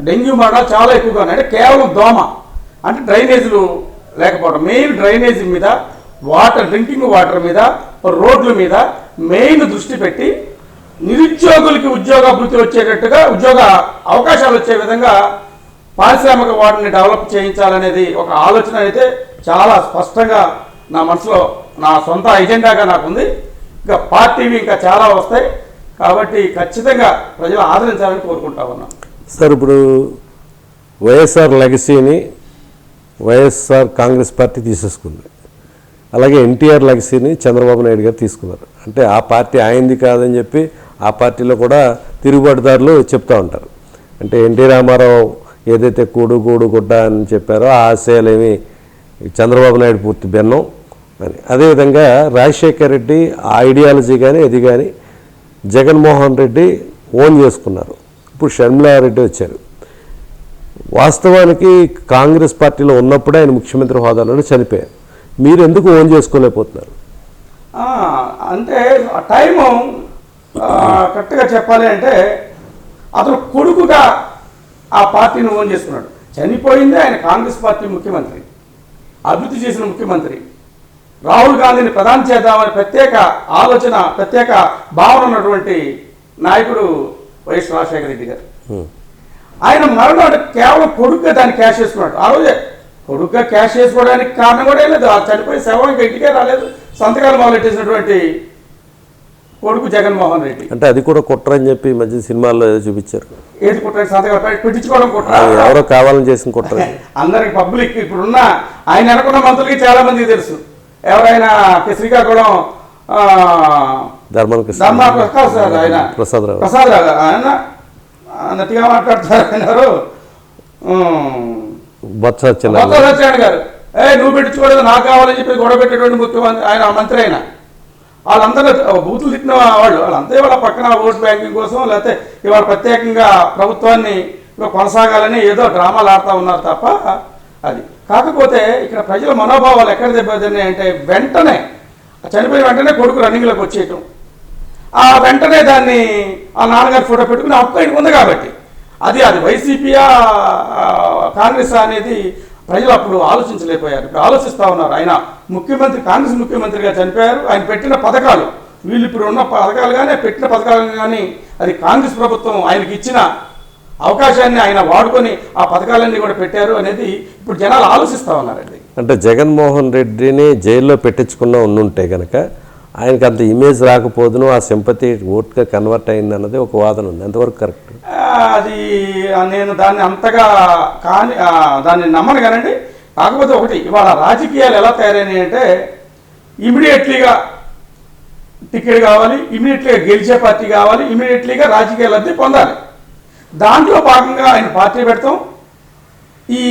డెంగ్యూ మరణాలు చాలా ఎక్కువగా ఉన్నాయి. అంటే కేవలం దోమ, అంటే డ్రైనేజీలు లేకపోవడం. మెయిన్ డ్రైనేజ్ మీద, వాటర్, డ్రింకింగ్ వాటర్ మీద, రోడ్ల మీద మెయిన్ దృష్టి పెట్టి నిరుద్యోగులకి ఉద్యోగాభివృద్ధి వచ్చేటట్టుగా, ఉద్యోగ అవకాశాలు వచ్చే విధంగా పారిశ్రామిక వాటిని డెవలప్ చేయించాలనేది ఒక ఆలోచన అయితే చాలా స్పష్టంగా నా మనసులో, నా సొంత ఎజెండాగా నాకు ఉంది. ఇంకా పార్టీవి ఇంకా చాలా వస్తాయి కాబట్టి ఖచ్చితంగా ప్రజలు ఆదరించాలని కోరుకుంటా ఉన్నాం. సార్, ఇప్పుడు వైఎస్ఆర్ లెగసీని వైఎస్ఆర్ కాంగ్రెస్ పార్టీ తీసేసుకుంది. అలాగే ఎన్టీఆర్ లెగసీని చంద్రబాబు నాయుడు గారు తీసుకున్నారు. అంటే ఆ పార్టీ ఆయనది కాదని చెప్పి ఆ పార్టీలో కూడా తిరుగుబాటుదారులు చెప్తూ ఉంటారు. అంటే ఎన్టీ రామారావు ఏదైతే కూడు గూడు గుడ్డ అని చెప్పారో ఆ ఆశయాలేమి చంద్రబాబు నాయుడు పూర్తి భిన్నం అని. అదేవిధంగా రాజశేఖర్ రెడ్డి ఆ ఐడియాలజీ కానీ అది కానీ జగన్మోహన్ రెడ్డి ఓన్ చేసుకున్నారు. ఇప్పుడు షర్మిలారెడ్డి వచ్చారు. వాస్తవానికి కాంగ్రెస్ పార్టీలో ఉన్నప్పుడే ఆయన ముఖ్యమంత్రి హోదాలో చనిపోయారు. మీరు ఎందుకు ఓన్ చేసుకోలేకపోతున్నారు? అంటే ఆ టైము కరెక్ట్గా చెప్పాలి అంటే అతను కొడుకుగా ఆ పార్టీని ఓన్ చేసుకున్నాడు. చనిపోయిందే ఆయన కాంగ్రెస్ పార్టీ ముఖ్యమంత్రి, అభివృద్ధి చేసిన ముఖ్యమంత్రి. రాహుల్ గాంధీని ప్రధాని చేద్దామని ప్రత్యేక ఆలోచన, ప్రత్యేక భావన ఉన్నటువంటి నాయకుడు వైఎస్ రాజశేఖర రెడ్డి గారు. ఆయన మరణం అంటే కేవలం కొడుకుగా దాన్ని క్యాష్ చేసుకున్నాడు. ఆ రోజే కొడుకుగా క్యాష్ చేసుకోవడానికి కారణం కూడా ఏం లేదు. ఆ చనిపోయి శవం ఇంకా ఇంటికే రాలేదు. సంతకాలు మొదలెట్టేసినటువంటి కొడుకు జగన్మోహన్ రెడ్డి. అంటే అది కూడా కుట్ర అని చెప్పి మధ్య సినిమాల్లో ఏదో చూపించారు. ఏది కుట్ర? సంతకాలు పెట్టించుకోవడం కుట్ర. ఎవరో కావాలని చేసిన కుట్ర. అందరికి పబ్లిక్ ఇప్పుడున్న ఆయన అనుకున్న మంత్రులకి చాలా మందికి తెలుసు. ఎవరైనా శ్రీకాకుళం ప్రసాద్ ఆయన ఆయన నటిగా మాట్లాడుతున్నారు. బొత్స సత్యనారాయణ గారు నువ్వు పెట్టించుకోలేదు నాకు కావాలని చెప్పి గొడవ పెట్టేటువంటి ముఖ్యమంత్రి ఆయన, మంత్రి అయినా వాళ్ళందరూ బూతులు తిట్టిన వాళ్ళంతా ఇవాళ పక్కన ఓట్ బ్యాంకింగ్ కోసం లేకపోతే ఇవాళ ప్రత్యేకంగా ప్రభుత్వాన్ని కొనసాగాలని ఏదో డ్రామాలు ఆడుతూ ఉన్నారు తప్ప అది. కాకపోతే ఇక్కడ ప్రజల మనోభావాలు ఎక్కడ దెబ్బతిన్నాయి అంటే వెంటనే చనిపోయిన వెంటనే కొడుకు రన్నింగ్లోకి వచ్చేయటం, ఆ వెంటనే దాన్ని ఆ నాన్నగారి ఫోటో పెట్టుకుని హక్కు ఆయనకు ఉంది కాబట్టి అది వైసీపీయా కాంగ్రెస్ అనేది ప్రజలు అప్పుడు ఆలోచించలేకపోయారు. ఇప్పుడు ఆలోచిస్తూ ఉన్నారు. ఆయన ముఖ్యమంత్రి, కాంగ్రెస్ ముఖ్యమంత్రిగా చనిపోయారు. ఆయన పెట్టిన పథకాలు, వీళ్ళు ఇప్పుడు ఉన్న పథకాలు కానీ పెట్టిన పథకాలు కానీ అది కాంగ్రెస్ ప్రభుత్వం ఆయనకి ఇచ్చిన అవకాశాన్ని ఆయన వాడుకొని ఆ పథకాలన్నీ కూడా పెట్టారు అనేది ఇప్పుడు జనాలు ఆలోచిస్తూ ఉన్నారండి. అంటే జగన్మోహన్ రెడ్డిని జైల్లో పెట్టించుకున్న ఉండుంటే కనుక ఆయనకి అంత ఇమేజ్ రాకపోదును, ఆ సింపతి ఓట్గా కన్వర్ట్ అయింది అన్నది ఒక వాదన ఉంది. ఎంతవరకు కరెక్ట్? అది నేను దాన్ని అంతగా కానీ దాన్ని నమ్మను కానండి. కాకపోతే ఒకటి, ఇవాళ రాజకీయాలు ఎలా తయారైనాయి అంటే ఇమీడియట్లీగా టికెట్ కావాలి, ఇమీడియట్లీగా గెలిచే పార్టీ కావాలి, ఇమీడియట్లీగా రాజకీయ లబ్ధి పొందాలి. దాంట్లో భాగంగా ఆయన పార్టీ పెడతాం. ఈ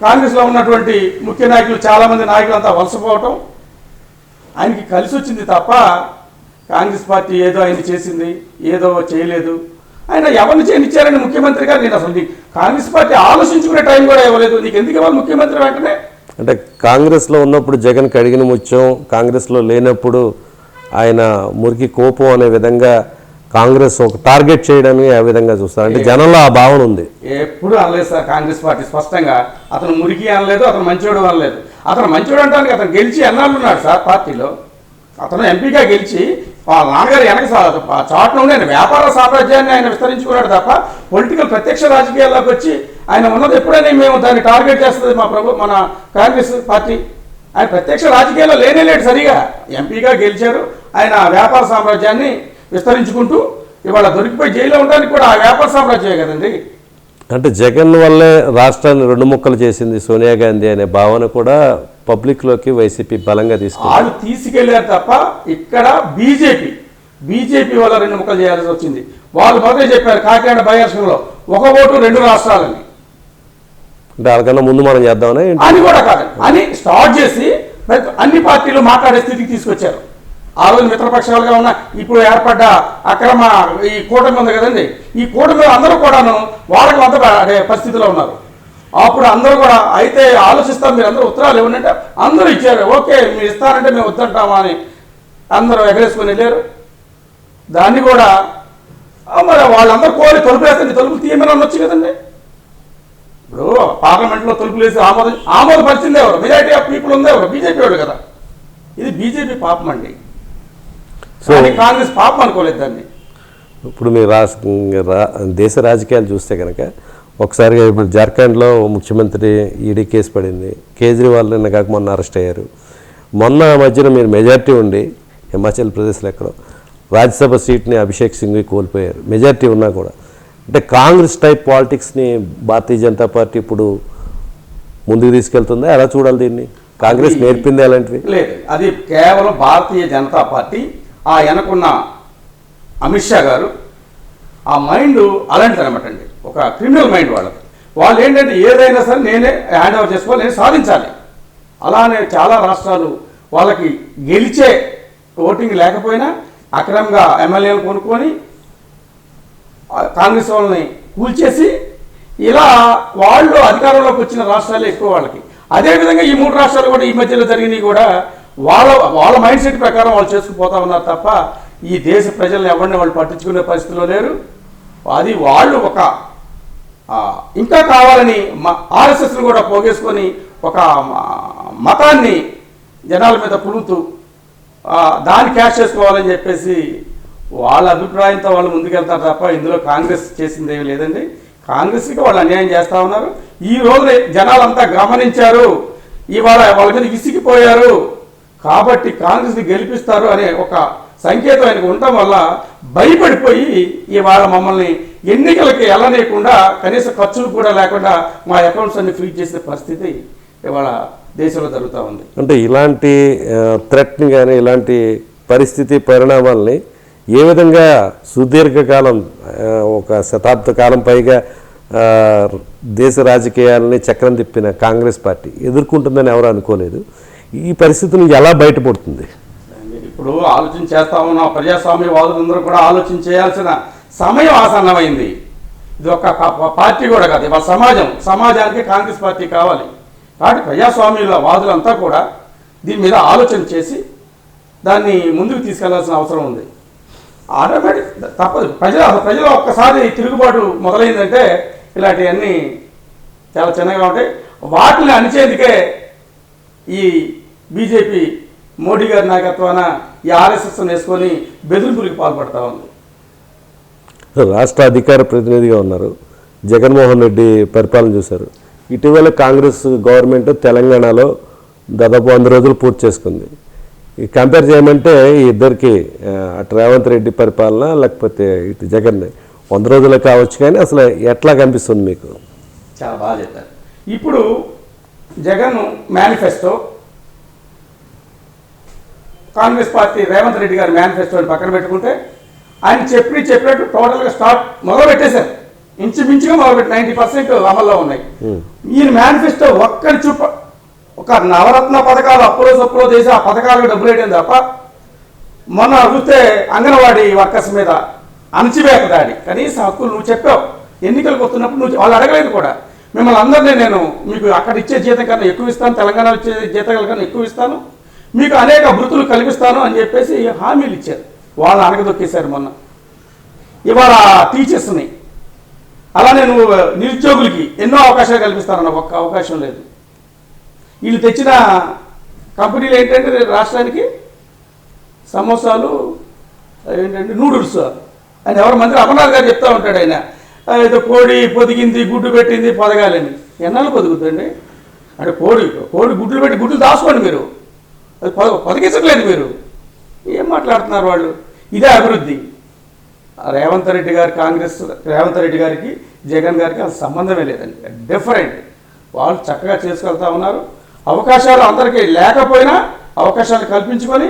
కాంగ్రెస్లో ఉన్నటువంటి ముఖ్య నాయకులు, చాలామంది నాయకులంతా వలసపోవటం ఆయనకి కలిసి వచ్చింది తప్ప కాంగ్రెస్ పార్టీ ఏదో ఆయన చేసింది, ఏదో చేయలేదు. ఆయన ఎవరిని చేయనిచ్చారని ముఖ్యమంత్రిగా నేను అసలు కాంగ్రెస్ పార్టీ ఆలోచించుకునే టైం కూడా ఇవ్వలేదు. నీకు ఎందుకు ఇవ్వాలి ముఖ్యమంత్రి వెంటనే? అంటే కాంగ్రెస్లో ఉన్నప్పుడు జగన్ కడిగిన ముత్యం, కాంగ్రెస్లో లేనప్పుడు ఆయన మురికి కోపం అనే విధంగా కాంగ్రెస్ ఒక టార్గెట్ చేయడానికి ఆ విధంగా చూస్తారు. అంటే జనంలో ఆ భావన ఉంది. ఎప్పుడు అనలేదు సార్ కాంగ్రెస్ పార్టీ స్పష్టంగా. అతను మురికి అనలేదు, అతను మంచోడు అనలేదు. అతను మంచోడు అంటానికి అతను గెలిచి ఎన్నాళ్ళు ఉన్నాడు సార్ పార్టీలో. అతను ఎంపీగా గెలిచి వాళ్ళ నాన్నగారు వెనక చాటున ఉండి ఆయన వ్యాపార సామ్రాజ్యాన్ని ఆయన విస్తరించుకున్నాడు తప్ప పొలిటికల్ ప్రత్యక్ష రాజకీయాల్లోకి వచ్చి ఆయన ఉన్నది ఎప్పుడైనా మేము దాన్ని టార్గెట్ చేస్తుంది మన కాంగ్రెస్ పార్టీ. ఆయన ప్రత్యక్ష రాజకీయాల్లో లేనేలేడు సరిగా. ఎంపీగా గెలిచారు, ఆయన వ్యాపార సామ్రాజ్యాన్ని విస్తరించుకుంటూ ఇవాళ దొరికిపోయి జైల్లో ఉండడానికి కూడా ఆ వ్యాపార సామ్రాజ్యమే కదండి. అంటే జగన్ వల్లే రాష్ట్రాన్ని రెండు ముక్కలు చేసింది సోనియా గాంధీ అనే భావన కూడా పబ్లిక్లోకి వైసీపీ బలంగా తీసుకెళ్లారు తప్ప ఇక్కడ బీజేపీ వల్ల రెండు ముక్కలు చేయాల్సి వచ్చింది. వాళ్ళు మొదటే చెప్పారు కాకినాడ బై ఎలక్షన్లో 1 ఓటు 2 రాష్ట్రాలని. అంటే వాళ్ళకన్నా ముందు మనం చేద్దామని అని కూడా కాదు అని స్టార్ట్ చేసి అన్ని పార్టీలు మాట్లాడే స్థితికి తీసుకొచ్చారు. ఆ రోజు మిత్రపక్షాలుగా ఉన్న ఇప్పుడు ఏర్పడ్డ అక్రమ ఈ కూటమి ఉంది కదండి, ఈ కూటమి అందరూ కూడాను వాళ్ళకి అంత పరిస్థితిలో ఉన్నారు. అప్పుడు అందరూ కూడా అయితే ఆలోచిస్తాం, మీరు అందరూ ఉత్తరాలు ఇవ్వండి, అందరూ ఇచ్చారు. ఓకే మీరు ఇస్తారంటే మేము వద్దంటామా అని అందరూ ఎగరేసుకొని వెళ్ళారు. దాన్ని కూడా మరి వాళ్ళందరూ కోరి తలుపులేస్తే తలుపులు తీయమని అనొచ్చు కదండి. ఇప్పుడు పార్లమెంట్లో తలుపులు వేసి ఆమోదపరిచింది ఎవరు? మెజారిటీ ఆఫ్ పీపుల్ ఉంది ఎవరు? బీజేపీ వాళ్ళు కదా. ఇది బీజేపీ పాపం అండి. సో కాంగ్రెస్ పాపం అనుకోలేదు దాన్ని. ఇప్పుడు మీరు దేశ రాజకీయాలు చూస్తే కనుక ఒకసారిగా ఇప్పుడు జార్ఖండ్లో ముఖ్యమంత్రి ఈడీ కేసు పడింది, కేజ్రీవాల్ నిన్న కాక మొన్న అరెస్ట్ అయ్యారు. మొన్న మధ్యన మీరు మెజార్టీ ఉండి హిమాచల్ ప్రదేశ్లో ఎక్కడో రాజ్యసభ సీట్ని అభిషేక్ సింఘ్వి కోల్పోయారు, మెజార్టీ ఉన్నా కూడా. అంటే కాంగ్రెస్ టైప్ పాలిటిక్స్ని భారతీయ జనతా పార్టీ ఇప్పుడు ముందుకు తీసుకెళ్తుందా? ఎలా చూడాలి దీన్ని? కాంగ్రెస్ నేర్పింది అలాంటివి లేదు. అది కేవలం భారతీయ జనతా పార్టీ ఆ వెనకున్న అమిత్ షా గారు ఆ మైండ్ అలాంటిది అనమాట అండి. ఒక క్రిమినల్ మైండ్ వాళ్ళకి. వాళ్ళు ఏంటంటే ఏదైనా సరే నేనే హ్యాండ్ ఓవర్ చేసుకోవాలి, నేను సాధించాలి. అలానే చాలా రాష్ట్రాలు వాళ్ళకి గెలిచే ఓటింగ్ లేకపోయినా అక్రమంగా ఎమ్మెల్యేలు కొనుక్కొని కాంగ్రెస్ వాళ్ళని కూల్చేసి ఇలా వాళ్ళు అధికారంలోకి వచ్చిన రాష్ట్రాలే ఎక్కువ వాళ్ళకి. అదేవిధంగా ఈ 3 రాష్ట్రాలు కూడా ఈ మధ్యలో జరిగినవి కూడా వాళ్ళ మైండ్ సెట్ ప్రకారం వాళ్ళు చేసుకుపోతా ఉన్నారు తప్ప ఈ దేశ ప్రజలను ఎవరిని వాళ్ళు పట్టించుకునే పరిస్థితిలో లేరు. అది వాళ్ళు ఒక ఇంకా కావాలని ఆర్ఎస్ఎస్ను కూడా పోగేసుకొని ఒక మతాన్ని జనాల మీద పులుతూ దాన్ని క్యాష్ చేసుకోవాలని చెప్పేసి వాళ్ళ అభిప్రాయంతో వాళ్ళు ముందుకెళ్తారు తప్ప ఇందులో కాంగ్రెస్ చేసింది ఏమి లేదండి. కాంగ్రెస్కి వాళ్ళు అన్యాయం చేస్తూ ఉన్నారు. ఈ రోజు జనాలంతా గమనించారు, ఇవాళ వాళ్ళ మీద విసిగిపోయారు కాబట్టి కాంగ్రెస్ని గెలిపిస్తారు అనే ఒక సంకేతం ఆయనకు ఉండటం వల్ల భయపడిపోయి ఇవాళ మమ్మల్ని ఎన్నికలకి వెళ్ళనీయకుండా కనీస ఖర్చులు కూడా లేకుండా మా అకౌంట్స్ అన్ని ఫ్రీజ్ చేసే పరిస్థితి ఇవాళ దేశంలో జరుగుతూ ఉంది. అంటే ఇలాంటి థ్రెట్ని కానీ ఇలాంటి పరిస్థితి పరిణామాలని ఏ విధంగా సుదీర్ఘకాలం ఒక శతాబ్ద కాలం పైగా దేశ రాజకీయాలని చక్రం తిప్పిన కాంగ్రెస్ పార్టీ ఎదుర్కొంటుందని ఎవరు అనుకోలేదు. ఈ పరిస్థితిని ఎలా బయటపడుతుంది? ఇప్పుడు ఆలోచన చేస్తా ఉన్న ప్రజాస్వామ్యవాదులందరూ కూడా ఆలోచన చేయాల్సిన సమయం ఆసన్నమైంది. ఇది ఒక పార్టీ కూడా కాదు, ఇవాళ సమాజానికి కాంగ్రెస్ పార్టీ కావాలి. కాబట్టి ప్రజాస్వామ్యుల వాదులంతా కూడా దీని మీద ఆలోచన చేసి దాన్ని ముందుకు తీసుకెళ్లాల్సిన అవసరం ఉంది. ఆటోమేటిక్ తప్పదు. ప్రజలు ఒక్కసారి తిరుగుబాటు మొదలైందంటే ఇలాంటివన్నీ చాలా చిన్నగా ఉంటాయి. వాటిని అణిచేందుకే ఈ బీజేపీ మోడీ గారి నాయకత్వాన ఈ ఆర్ఎస్ఎస్ని వేసుకొని బెదిరింపులకు పాల్పడతా ఉంది. రాష్ట్ర అధికార ప్రతినిధిగా ఉన్నారు, జగన్మోహన్ రెడ్డి పరిపాలన చూశారు. ఇటీవల కాంగ్రెస్ గవర్నమెంట్ తెలంగాణలో దాదాపు 100 రోజులు పూర్తి చేసుకుంది. కంపేర్ చేయమంటే ఈ ఇద్దరికి అటు రేవంత్ రెడ్డి పరిపాలన లేకపోతే ఇటు జగన్ 100 రోజులు కావచ్చు, కానీ అసలు ఎట్లా కనిపిస్తుంది మీకు? చాలా బాగా చెప్పారు. ఇప్పుడు జగన్ మేనిఫెస్టో, కాంగ్రెస్ పార్టీ రేవంత్ రెడ్డి గారి మేనిఫెస్టోని పక్కన పెట్టుకుంటే ఆయన చెప్పినట్టు టోటల్గా మొదలు పెట్టేశారు. ఇంచుమించుగా మొదలుపెట్టి 90% అమల్లో ఉన్నాయి. ఈయన మేనిఫెస్టో ఒక్కడి ఒక నవరత్న పథకాలు అప్పులో చేసి ఆ పథకాలకు డబ్బులు వేయడం తప్ప మొన్న చూస్తే అంగన్వాడీ వర్కర్స్ మీద అణచివేత దాడి, కనీస హక్కులు నువ్వు చెప్పావు. ఎన్నికలకు వస్తున్నప్పుడు నువ్వు వాళ్ళు అడగలేదు కూడా. మిమ్మల్ని అందరినీ నేను మీకు అక్కడ ఇచ్చే జీతం కన్నా ఎక్కువ ఇస్తాను, తెలంగాణలో ఇచ్చే జీతాల కన్నా ఎక్కువ ఇస్తాను, మీకు అనేక వృత్తులు కల్పిస్తాను అని చెప్పేసి హామీలు ఇచ్చారు. వాళ్ళు అణగదొక్కేశారు మొన్న. ఇవాళ టీచర్స్ని అలానే నువ్వు నిరుద్యోగులకి ఎన్నో అవకాశాలు కల్పిస్తానన్న ఒక్క అవకాశం లేదు. వీళ్ళు తెచ్చిన కంపెనీలు ఏంటంటే రాష్ట్రానికి సమోసాలు ఏంటంటే నూడిల్స్ అని ఎవరు మంత్రి అమర్నాథ్ గారు చెప్తా ఉంటాడు. ఆయన ఏదో కోడి పొదిగింది, గుడ్డు పెట్టింది, పొదగాలని. ఎన్నాళ్ళు పొదుగుతుంది అంటే కోడి గుడ్లు పెట్టి గుడ్లు దాచుకోండి మీరు, అది పొదిగించట్లేదు మీరు. ఏం మాట్లాడుతున్నారు వాళ్ళు? ఇదే అభివృద్ధి. రేవంత్ రెడ్డి గారికి జగన్ గారికి అసలు సంబంధమే లేదండి, డిఫరెంట్. వాళ్ళు చక్కగా చేసుకెళ్తా ఉన్నారు. అవకాశాలు అందరికీ లేకపోయినా అవకాశాలు కల్పించుకొని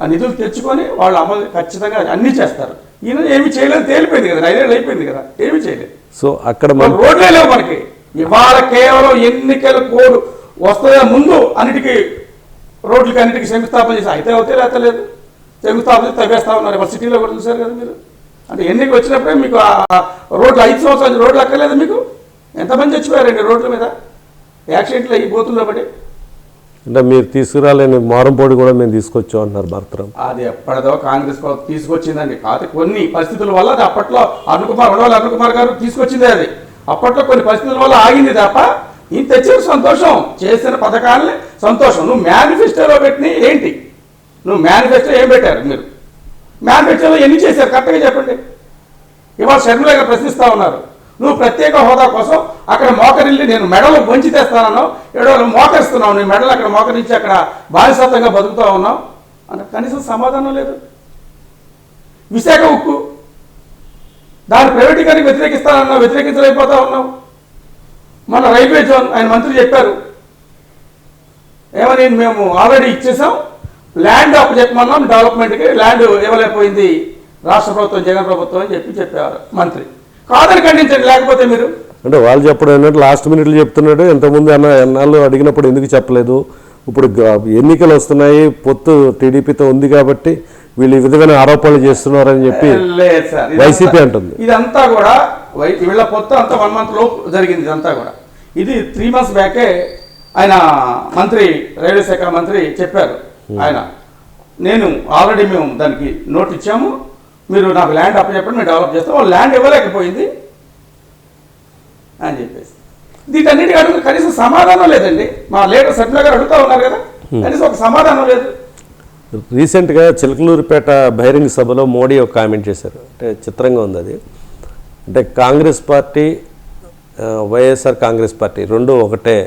ఆ నిధులు తెచ్చుకొని వాళ్ళు అమలు ఖచ్చితంగా అన్నీ చేస్తారు. ఈయన ఏమి చేయలేదు, తేలిపోయింది కదా, 5 ఏళ్ళు అయిపోయింది కదా, ఏమి చేయలేదు. సో అక్కడ రోడ్లే లేవు మనకి. ఇవాళ కేవలం ఎన్నికల కోడ్ వస్తుందా ముందు అన్నిటికీ రోడ్లకి అన్నిటికీ శంకుస్థాపన చేసి అయితే అవుతే లేకపోతే లేదు, శంకుస్థాపన చేసి తవ్వేస్తా ఉన్నారు. ఇవాళ సిటీలో కూడా చూసారు కదా మీరు. అంటే ఎన్నికలు వచ్చినప్పుడే మీకు ఆ రోడ్లు 5 సంవత్సరాలు రోడ్లు అక్కర్లేదు మీకు. ఎంతమంది చచ్చిపోయారండి రోడ్ల మీద యాక్సిడెంట్లు అయ్యి బోతుల్లో పడి. అంటే మీరు తీసుకురాలేని మారంపోడి కూడా మేము తీసుకొచ్చాం అంటున్నారు భర్తరం. అది ఎప్పటిదో కాంగ్రెస్ తీసుకొచ్చిందండి. కాకపోతే కొన్ని పరిస్థితుల వల్ల అది అప్పట్లో అరుణ్ కుమార్ గారు తీసుకొచ్చిందే. అది అప్పట్లో కొన్ని పరిస్థితుల వల్ల ఆగింది తప్ప ఈయన తెచ్చిన సంతోషం, చేసిన పథకాలని సంతోషం. నువ్వు మేనిఫెస్టోలో పెట్టిన ఏంటి? నువ్వు మేనిఫెస్టో ఏం పెట్టారు మీరు? మేనిఫెస్టోలో ఎన్ని చేశారు కరెక్ట్గా చెప్పండి. ఇవాళ షర్మిల గారు ప్రశ్నిస్తూ ఉన్నారు, నువ్వు ప్రత్యేక హోదా కోసం అక్కడ మోకరిల్లి నేను మెడలు వంచి తెస్తానన్నావు, ఏడో మోకరిస్తున్నావు, నేను మెడలు అక్కడ మోకరించి అక్కడ బానిసత్వంగా బతుకుతూ ఉన్నావు అంటే కనీసం సమాధానం లేదు. విశాఖ ఉక్కు దాని ప్రైవేటీకరణకి వ్యతిరేకిస్తానన్నావు, వ్యతిరేకించలేకపోతా ఉన్నావు. మన రైల్వే జోన్ ఆయన మంత్రి చెప్పారు ఏమని, మేము ఆల్రెడీ ఇచ్చేసాం, ల్యాండ్ అప్పు చెప్పమన్నాం, డెవలప్మెంట్కి ల్యాండ్ ఇవ్వలేకపోయింది రాష్ట్ర ప్రభుత్వం, జగన్ ప్రభుత్వం అని చెప్పారు మంత్రి. కాదని ఖండించండి, లేకపోతే మీరు అంటే వాళ్ళు చెప్పడం ఏంటంటే లాస్ట్ మినిట్లో చెప్తున్నాడు. ఎంతమంది ఎన్నాళ్ళు అడిగినప్పుడు ఎందుకు చెప్పలేదు, ఇప్పుడు ఎన్నికలు వస్తున్నాయి, పొత్తు టీడీపీతో ఉంది కాబట్టి వీళ్ళు ఈ విధమైన ఆరోపణలు చేస్తున్నారని చెప్పి లేదు సార్, వైసీపీ అంటుంది. ఇదంతా కూడా వీళ్ళ పొత్తు అంతా 1 month లోపు జరిగింది. ఇదంతా కూడా ఇది 3 months బ్యాకే ఆయన మంత్రి, రైల్వే శాఖ మంత్రి చెప్పారు. ఆయన నేను ఆల్రెడీ మేము దానికి నోట్ ఇచ్చాము, మీరు నాకు ల్యాండ్ అప్పు చెప్పండి, మేము డెవలప్ చేస్తాం. వాళ్ళు ల్యాండ్ ఇవ్వలేకపోయింది అని చెప్పేసి వీటన్నిటికీ అడుగు కనీసం సమాధానం లేదండి. మా లీడర్ సత్యన గారు అడుగుతూ ఉన్నారు కదా, కనీసం ఒక సమాధానం లేదు. రీసెంట్గా చిలకలూరిపేట బహిరంగ సభలో మోడీ ఒక కామెంట్ చేశారు. అంటే చిత్రంగా ఉంది అది. అంటే కాంగ్రెస్ పార్టీ, వైఎస్ఆర్ కాంగ్రెస్ పార్టీ రెండు ఒకటే,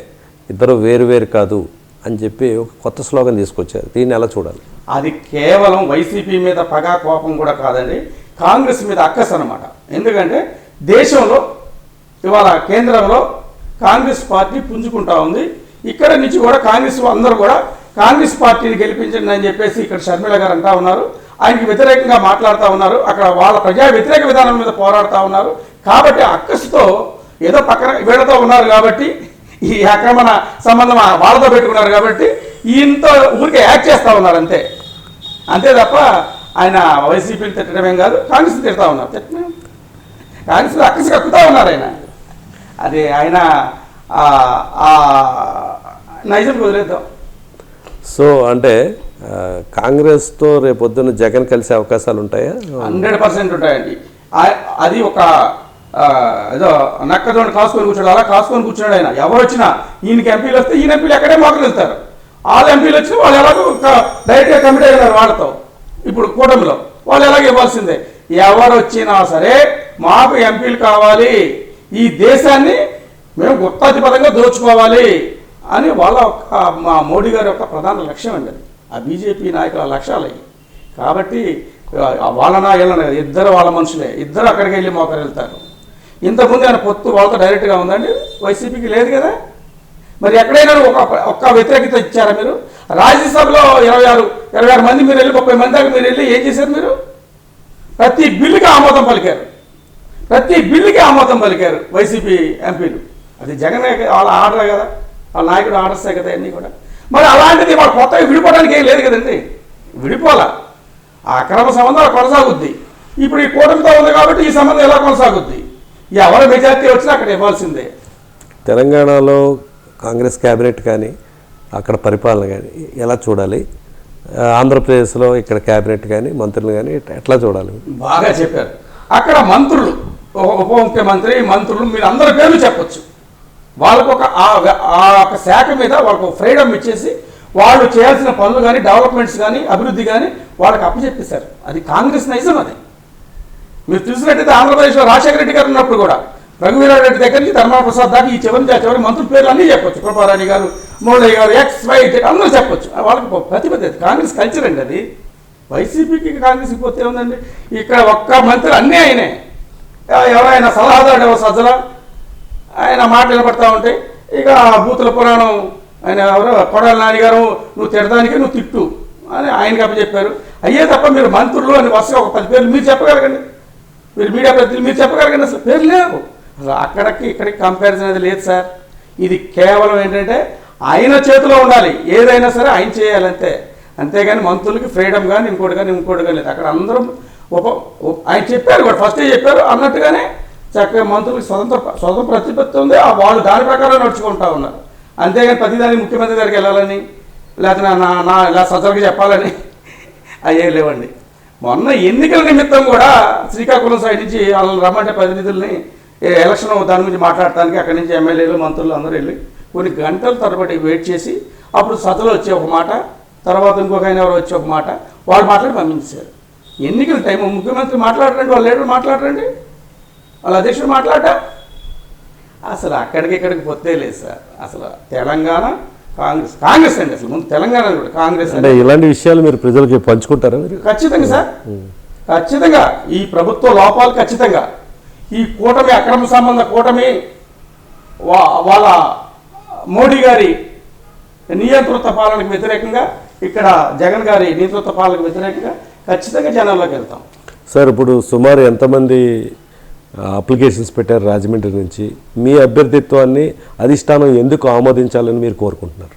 ఇద్దరు వేరు కాదు అని చెప్పి ఒక కొత్త స్లోగన్ తీసుకొచ్చారు. దీన్ని ఎలా చూడాలి? అది కేవలం వైసీపీ మీద పగా కోపం కూడా కాదండి, కాంగ్రెస్ మీద అక్కస్ అనమాట. ఎందుకంటే దేశంలో ఇవాళ కేంద్రంలో కాంగ్రెస్ పార్టీ పుంజుకుంటా ఉంది. ఇక్కడ నుంచి కూడా కాంగ్రెస్ అందరూ కూడా కాంగ్రెస్ పార్టీని గెలిపించండి అని చెప్పేసి ఇక్కడ షర్మిల గారు అంటా ఉన్నారు. ఆయనకి వ్యతిరేకంగా మాట్లాడుతూ ఉన్నారు. అక్కడ వాళ్ళ ప్రజా వ్యతిరేక విధానం మీద పోరాడుతూ ఉన్నారు. కాబట్టి అక్కసుతో ఏదో పక్కన వీళ్ళతో ఉన్నారు కాబట్టి, ఈ ఆక్రమణ సంబంధం వాళ్ళతో పెట్టుకున్నారు కాబట్టి ఈయనతో ఊరికే యాక్ట్ చేస్తూ ఉన్నారు అంతే. అంతే తప్ప ఆయన వైసీపీని తిట్టడమేం కాదు, కాంగ్రెస్ని తిడతా ఉన్నారు. కాంగ్రెస్లో అక్కసి కక్కుతూ ఉన్నారు ఆయన. అది ఆయన నైజం వదిలేద్దాం. సో అంటే కాంగ్రెస్తో రేపొద్దున జగన్ కలిసే అవకాశాలు ఉంటాయా? 100% ఉంటాయండి. అది ఒక ఏదో నక్కదోని కాసుకొని కూర్చోడు, అలా కాసుకొని కూర్చున్నాడు ఆయన. ఎవరు వచ్చినా ఈయనకి ఎంపీలు వస్తే ఈయన ఎంపీలు ఎక్కడే మోకలు వెళ్తారు. వాళ్ళ ఎంపీలు వచ్చినా వాళ్ళు ఎలాగో డైరెక్ట్గా కమిటీ అయినారు వాళ్ళతో. ఇప్పుడు కూటమిలో వాళ్ళు ఎలాగ ఇవ్వాల్సిందే. ఎవరు వచ్చినా సరే మాకు ఎంపీలు కావాలి, ఈ దేశాన్ని మేము గుత్తాధిపతంగా దోచుకోవాలి అని వాళ్ళ మా మోడీ గారి యొక్క ప్రధాన లక్ష్యం అండి. ఆ బీజేపీ నాయకుల లక్ష్యాలు అవి. కాబట్టి వాళ్ళనా వీళ్ళన ఇద్దరు వాళ్ళ మనుషులే, ఇద్దరు అక్కడికి వెళ్ళి మోకరు వెళ్తారు. ఇంతకుముందు ఆయన పొత్తు వాళ్ళతో డైరెక్ట్గా ఉందండి, వైసీపీకి లేదు కదా. మరి ఎక్కడైనా ఒక్క వ్యతిరేకత ఇచ్చారా మీరు? రాజ్యసభలో 26 మంది మీరు వెళ్ళి 30 మంది దాకా మీరు వెళ్ళి ఏం చేశారు? మీరు ప్రతి బిల్లుకి ఆమోదం పలికారు, ప్రతి బిల్లుకి ఆమోదం పలికారు వైసీపీ ఎంపీలు. అది జగన్ వాళ్ళ ఆర్డర్ కదా, వాళ్ళ నాయకుడు ఆర్డర్సే కదా అన్నీ కూడా. మరి అలాంటిది వాళ్ళు కొత్తగా విడిపోవడానికి ఏం లేదు కదండి, విడిపోలా. ఆ అక్రమ సంబంధం కొనసాగుద్ది. ఇప్పుడు ఈ కూటమితో ఉంది కాబట్టి ఈ సంబంధం ఎలా కొనసాగుద్ది? ఎవరు మెజార్టీ వచ్చినా అక్కడ ఇవ్వాల్సిందే. తెలంగాణలో కాంగ్రెస్ క్యాబినెట్ కానీ అక్కడ పరిపాలన కానీ ఎలా చూడాలి? ఆంధ్రప్రదేశ్లో ఇక్కడ క్యాబినెట్ కానీ మంత్రులు కానీ ఎట్లా చూడాలి? బాగా చెప్పారు. అక్కడ మంత్రులు, ఉప ముఖ్యమంత్రి, మంత్రులు, మీరు అందరి పేర్లు చెప్పొచ్చు. వాళ్ళకు ఒక శాఖ మీద వాళ్ళకు ఫ్రీడమ్ ఇచ్చేసి వాళ్ళు చేయాల్సిన పనులు కానీ, డెవలప్మెంట్స్ కానీ, అభివృద్ధి కానీ వాళ్ళకి అప్పచెప్పేశారు. అది కాంగ్రెస్ నైజం. అది మీరు చూసినట్టయితే ఆంధ్రప్రదేశ్లో రాజశేఖర రెడ్డి గారు ఉన్నప్పుడు కూడా రఘువీరారెడ్డి దగ్గర నుంచి ధర్మా ప్రసాద్ దాకా ఈ చివరి మంత్రుల పేర్లు అన్నీ చెప్పొచ్చు. కృపారాణి గారు, మురళి గారు, XY అందరూ చెప్పొచ్చు. వాళ్ళకి ప్రతిపత్తి కాంగ్రెస్ కల్చర్ అండి అది. వైసీపీకి కాంగ్రెస్కి పోతే ఉందండి. ఇక్కడ ఒక్క మంత్రి అన్నీ ఆయనే. ఎవరైనా సలహాదారు సజ్జల ఆయన మాట నిలబడతా ఉంటే ఇక బూతుల పురాణం ఆయన ఎవరో కొడాలి నాని గారు, నువ్వు తిడడానికి నువ్వు తిట్టు, అని ఆయనకి అప్పచెప్పారు. అయ్యే తప్ప మీరు మంత్రులు అని వరుసగా ఒక 10 పేర్లు మీరు చెప్పగలగండి, మీరు మీడియా ప్రతినిధులు మీరు చెప్పగలగండి. అసలు పేర్లు లేవు. అసలు అక్కడికి ఇక్కడికి కంపారిజన్ అనేది లేదు సార్. ఇది కేవలం ఏంటంటే ఆయన చేతిలో ఉండాలి, ఏదైనా సరే ఆయన చేయాలంతే. అంతేగాని మంత్రులకి ఫ్రీడమ్ కానీ ఇంకోటి కానీ లేదు. అక్కడ అందరం ఆయన చెప్పారు కూడా, ఫస్టే చెప్పారు అన్నట్టుగానే చక్కగా మంత్రులకు స్వతంత్ర ప్రతిపత్తి ఉంది. వాళ్ళు దాని ప్రకారం నడుచుకుంటా ఉన్నారు. అంతేగాని ప్రతిదానికి ముఖ్యమంత్రి దగ్గరికి వెళ్ళాలని లేకపోతే నా ఇలా సజ్జలకి చెప్పాలని అయ్యే లేవండి. మొన్న ఎన్నికల నిమిత్తం కూడా శ్రీకాకుళం సైడ్ నుంచి వాళ్ళని రమ్మంటే ప్రతినిధుల్ని ఎలక్షన్ దాని గురించి మాట్లాడటానికి అక్కడి నుంచి ఎమ్మెల్యేలు మంత్రులు అందరూ వెళ్ళి కొన్ని గంటల తరబడి వెయిట్ చేసి అప్పుడు సజ్జలు వచ్చి ఒక మాట, తర్వాత ఇంకొక ఆయన ఎవరు వచ్చి ఒక మాట, వాళ్ళు మాట్లాడి పంపించారు. ఎన్నికల టైం ముఖ్యమంత్రి మాట్లాడరండి, వాళ్ళు లీడర్ మాట్లాడరండి, వాళ్ళ అధ్యక్షుడు మాట్లాడ. అసలు అక్కడికి ఇక్కడికి పొత్తే లేదు సార్. అసలు తెలంగాణ కాంగ్రెస్ అండి. అసలు ముందు తెలంగాణ కూడా కాంగ్రెస్ అంటే ఇలాంటి విషయాలు మీరు ప్రజలకి పంచుకుంటారా? ఖచ్చితంగా సార్, ఖచ్చితంగా. ఈ ప్రభుత్వ లోపాలు ఖచ్చితంగా, ఈ కూటమి అక్రమ సంబంధ కూటమి వాళ్ళ మోడీ గారి నియంతృత్వ పాలనకు వ్యతిరేకంగా, ఇక్కడ జగన్ గారి నియంతృత్వ పాలనకు వ్యతిరేకంగా ఖచ్చితంగా జనాల్లోకి వెళ్తాం. సార్ ఇప్పుడు సుమారు ఎంతమంది అప్లికేషన్స్ పెట్టారు రాజమండ్రి నుంచి? మీ అభ్యర్థిత్వాన్ని అధిష్టానం ఎందుకు ఆమోదించాలని మీరు కోరుకుంటున్నారు?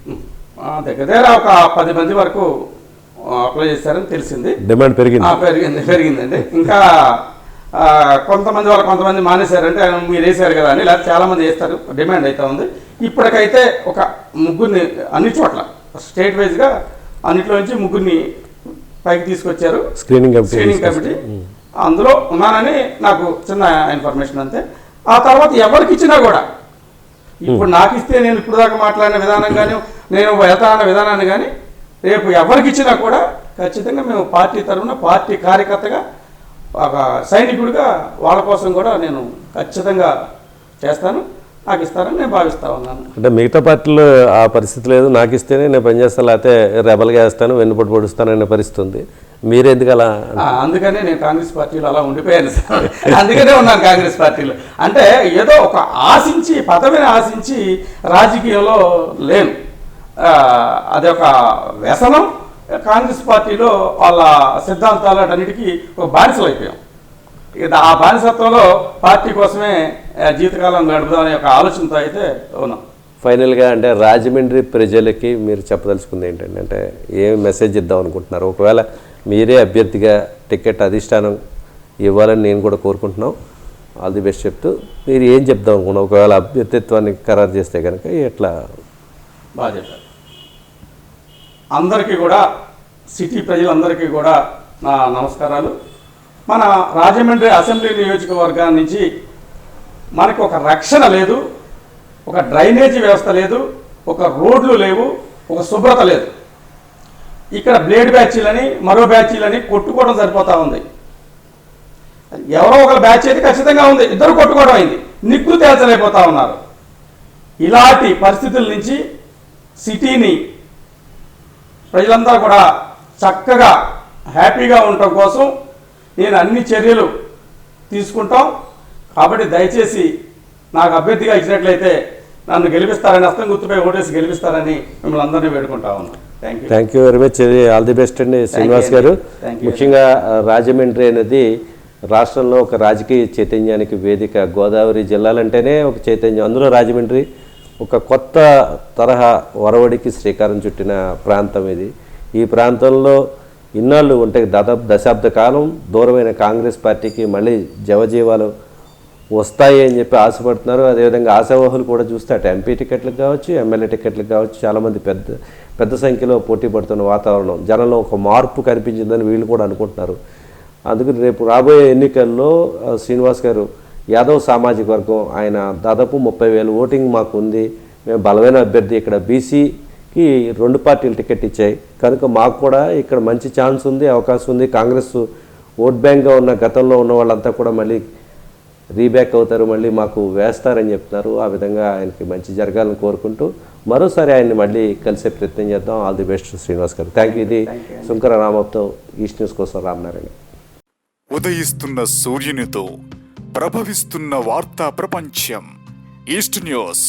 దగ్గర ఒక 10 మంది వరకు అప్లై చేశారని తెలిసింది. డిమాండ్ పెరిగిందండి. ఇంకా కొంతమంది మానేశారంటే మీరు వేసారు కదా అని, లేకపోతే చాలామంది వేస్తారు, డిమాండ్ అయితే ఉంది. ఇప్పటికైతే ఒక 3 అన్ని చోట్ల స్టేట్ వైజ్గా అన్నిట్లో నుంచి 3 పైకి తీసుకొచ్చారు స్క్రీనింగ్ కమిటీ. అందులో ఉన్నానని నాకు చిన్న ఇన్ఫర్మేషన్ అంతే. ఆ తర్వాత ఎవరికి ఇచ్చినా కూడా, ఇప్పుడు నాకు ఇస్తే నేను ఇప్పుడు దాకా మాట్లాడిన విధానం కానీ, నేను వెళ్తానన్న విధానాన్ని కానీ, రేపు ఎవరికి ఇచ్చినా కూడా ఖచ్చితంగా మేము పార్టీ తరఫున పార్టీ కార్యకర్తగా ఒక సైనికుడిగా వాళ్ళ కోసం కూడా నేను ఖచ్చితంగా చేస్తాను. నాకు ఇస్తారని నేను భావిస్తా ఉన్నాను. అంటే మిగతా పార్టీలో ఆ పరిస్థితి లేదు, నాకు ఇస్తేనే నేను పనిచేస్తాను, లేకపోతే రెబల్గా వేస్తాను, వెన్నుపోటు పొడుస్తాను అనే పరిస్థితి ఉంది. మీరెందుకు అలా? అందుకనే నేను కాంగ్రెస్ పార్టీలో అలా ఉండిపోయాను సార్. అందుకనే ఉన్నాను కాంగ్రెస్ పార్టీలో. అంటే ఏదో ఒక ఆశించి, పదవిని ఆశించి రాజకీయంలో లేను. అదొక వ్యసనం. కాంగ్రెస్ పార్టీలో వాళ్ళ సిద్ధాంతాలన్నిటికీ ఒక బానిసలు అయిపోయాం. ఆ బానిసత్వంలో పార్టీ కోసమే జీవితకాలం గడుపుదామనే ఒక ఆలోచనతో అయితే ఉన్నాం. ఫైనల్గా అంటే రాజమండ్రి ప్రజలకి మీరు చెప్పదలుచుకుంది ఏంటంటే, అంటే ఏం మెసేజ్ ఇద్దాం అనుకుంటున్నారు? ఒకవేళ మీరే అభ్యర్థిగా టికెట్ అధిష్టానం ఇవ్వాలని నేను కూడా కోరుకుంటున్నాం. ఆల్ ది బెస్ట్ చెప్తూ మీరు ఏం చెప్దాం అనుకున్నాం? ఒకవేళ అభ్యర్థిత్వాన్ని ఖరారు చేస్తే కనుక ఎట్లా? బాగా చెప్పారు. అందరికీ కూడా, సిటీ ప్రజలందరికీ కూడా నా నమస్కారాలు. మన రాజమండ్రి అసెంబ్లీ నియోజకవర్గం నుంచి మనకు ఒక రక్షణ లేదు, ఒక డ్రైనేజీ వ్యవస్థ లేదు, ఒక రోడ్లు లేవు, ఒక శుభ్రత లేదు. ఇక్కడ బ్లేడ్ బ్యాచీలని మరో బ్యాచీలని కొట్టుకోవడం సరిపోతూ ఉంది. ఎవరో ఒక బ్యాచ్ అయితే ఖచ్చితంగా ఉంది, ఇద్దరు కొట్టుకోవడం అయింది, నిగ్గు తేల్చలేకపోతా ఉన్నారు. ఇలాంటి పరిస్థితుల నుంచి సిటీని ప్రజలందరూ కూడా చక్కగా హ్యాపీగా ఉండటం కోసం నేను అన్ని చర్యలు తీసుకుంటాం. కాబట్టి దయచేసి నాకు అభ్యర్థిగా ఇచ్చినట్లయితే నన్ను గెలిపిస్తారని, హస్తం గుర్తుపై ఓటేసి గెలిపిస్తారని మిమ్మల్ని అందరినీ వేడుకుంటా ఉన్నాను. Thank you very much. All the best అండి శ్రీనివాస్ గారు. ముఖ్యంగా రాజమండ్రి అనేది రాష్ట్రంలో ఒక రాజకీయ చైతన్యానికి వేదిక. గోదావరి జిల్లాలంటేనే ఒక చైతన్యం, అందులో రాజమండ్రి ఒక కొత్త తరహా ఒరవడికి శ్రీకారం చుట్టిన ప్రాంతం ఇది. ఈ ప్రాంతంలో ఇన్నాళ్ళు ఉంటే దాదాపు దశాబ్ద కాలం దూరమైన కాంగ్రెస్ పార్టీకి మళ్ళీ జవజీవాలు వస్తాయి అని చెప్పి ఆశపడుతున్నారు. అదేవిధంగా ఆశావాహులు కూడా చూస్తే అటు ఎంపీ టికెట్లకు కావచ్చు, ఎమ్మెల్యే టికెట్లకు కావచ్చు, చాలామంది పెద్ద సంఖ్యలో పోటీ పడుతున్న వాతావరణం, జనంలో ఒక మార్పు కనిపించిందని వీళ్ళు కూడా అనుకుంటున్నారు. అందుకని రేపు రాబోయే ఎన్నికల్లో శ్రీనివాస్ గారు యాదవ్ సామాజిక వర్గం, ఆయన దాదాపు 30,000 ఓటింగ్ మాకు ఉంది, మేము బలమైన అభ్యర్థి, ఇక్కడ బీసీకి 2 పార్టీలు టికెట్ ఇచ్చాయి కనుక మాకు కూడా ఇక్కడ మంచి ఛాన్స్ ఉంది, అవకాశం ఉంది. కాంగ్రెస్ ఓట్ బ్యాంక్గా ఉన్న గతంలో ఉన్న వాళ్ళంతా కూడా మళ్ళీ రీబ్యాక్ అవుతారు, మళ్ళీ మాకు వేస్తారని చెప్తున్నారు. ఆ విధంగా ఆయనకి మంచి జరగాలని కోరుకుంటూ మరోసారి ఆయన్ని మళ్ళీ కలిసే ప్రయత్నం చేద్దాం. ఆల్ ది బెస్ట్ శ్రీనివాస్ గారు. Thank you. ఇది శంకర రామప్తో ఈస్ట్ న్యూస్ కోసం రామనారాయణ. ఉదయిస్తున్న సూర్యునితో ప్రభవిస్తున్న వార్తా ప్రపంచం ఈస్ట్ న్యూస్.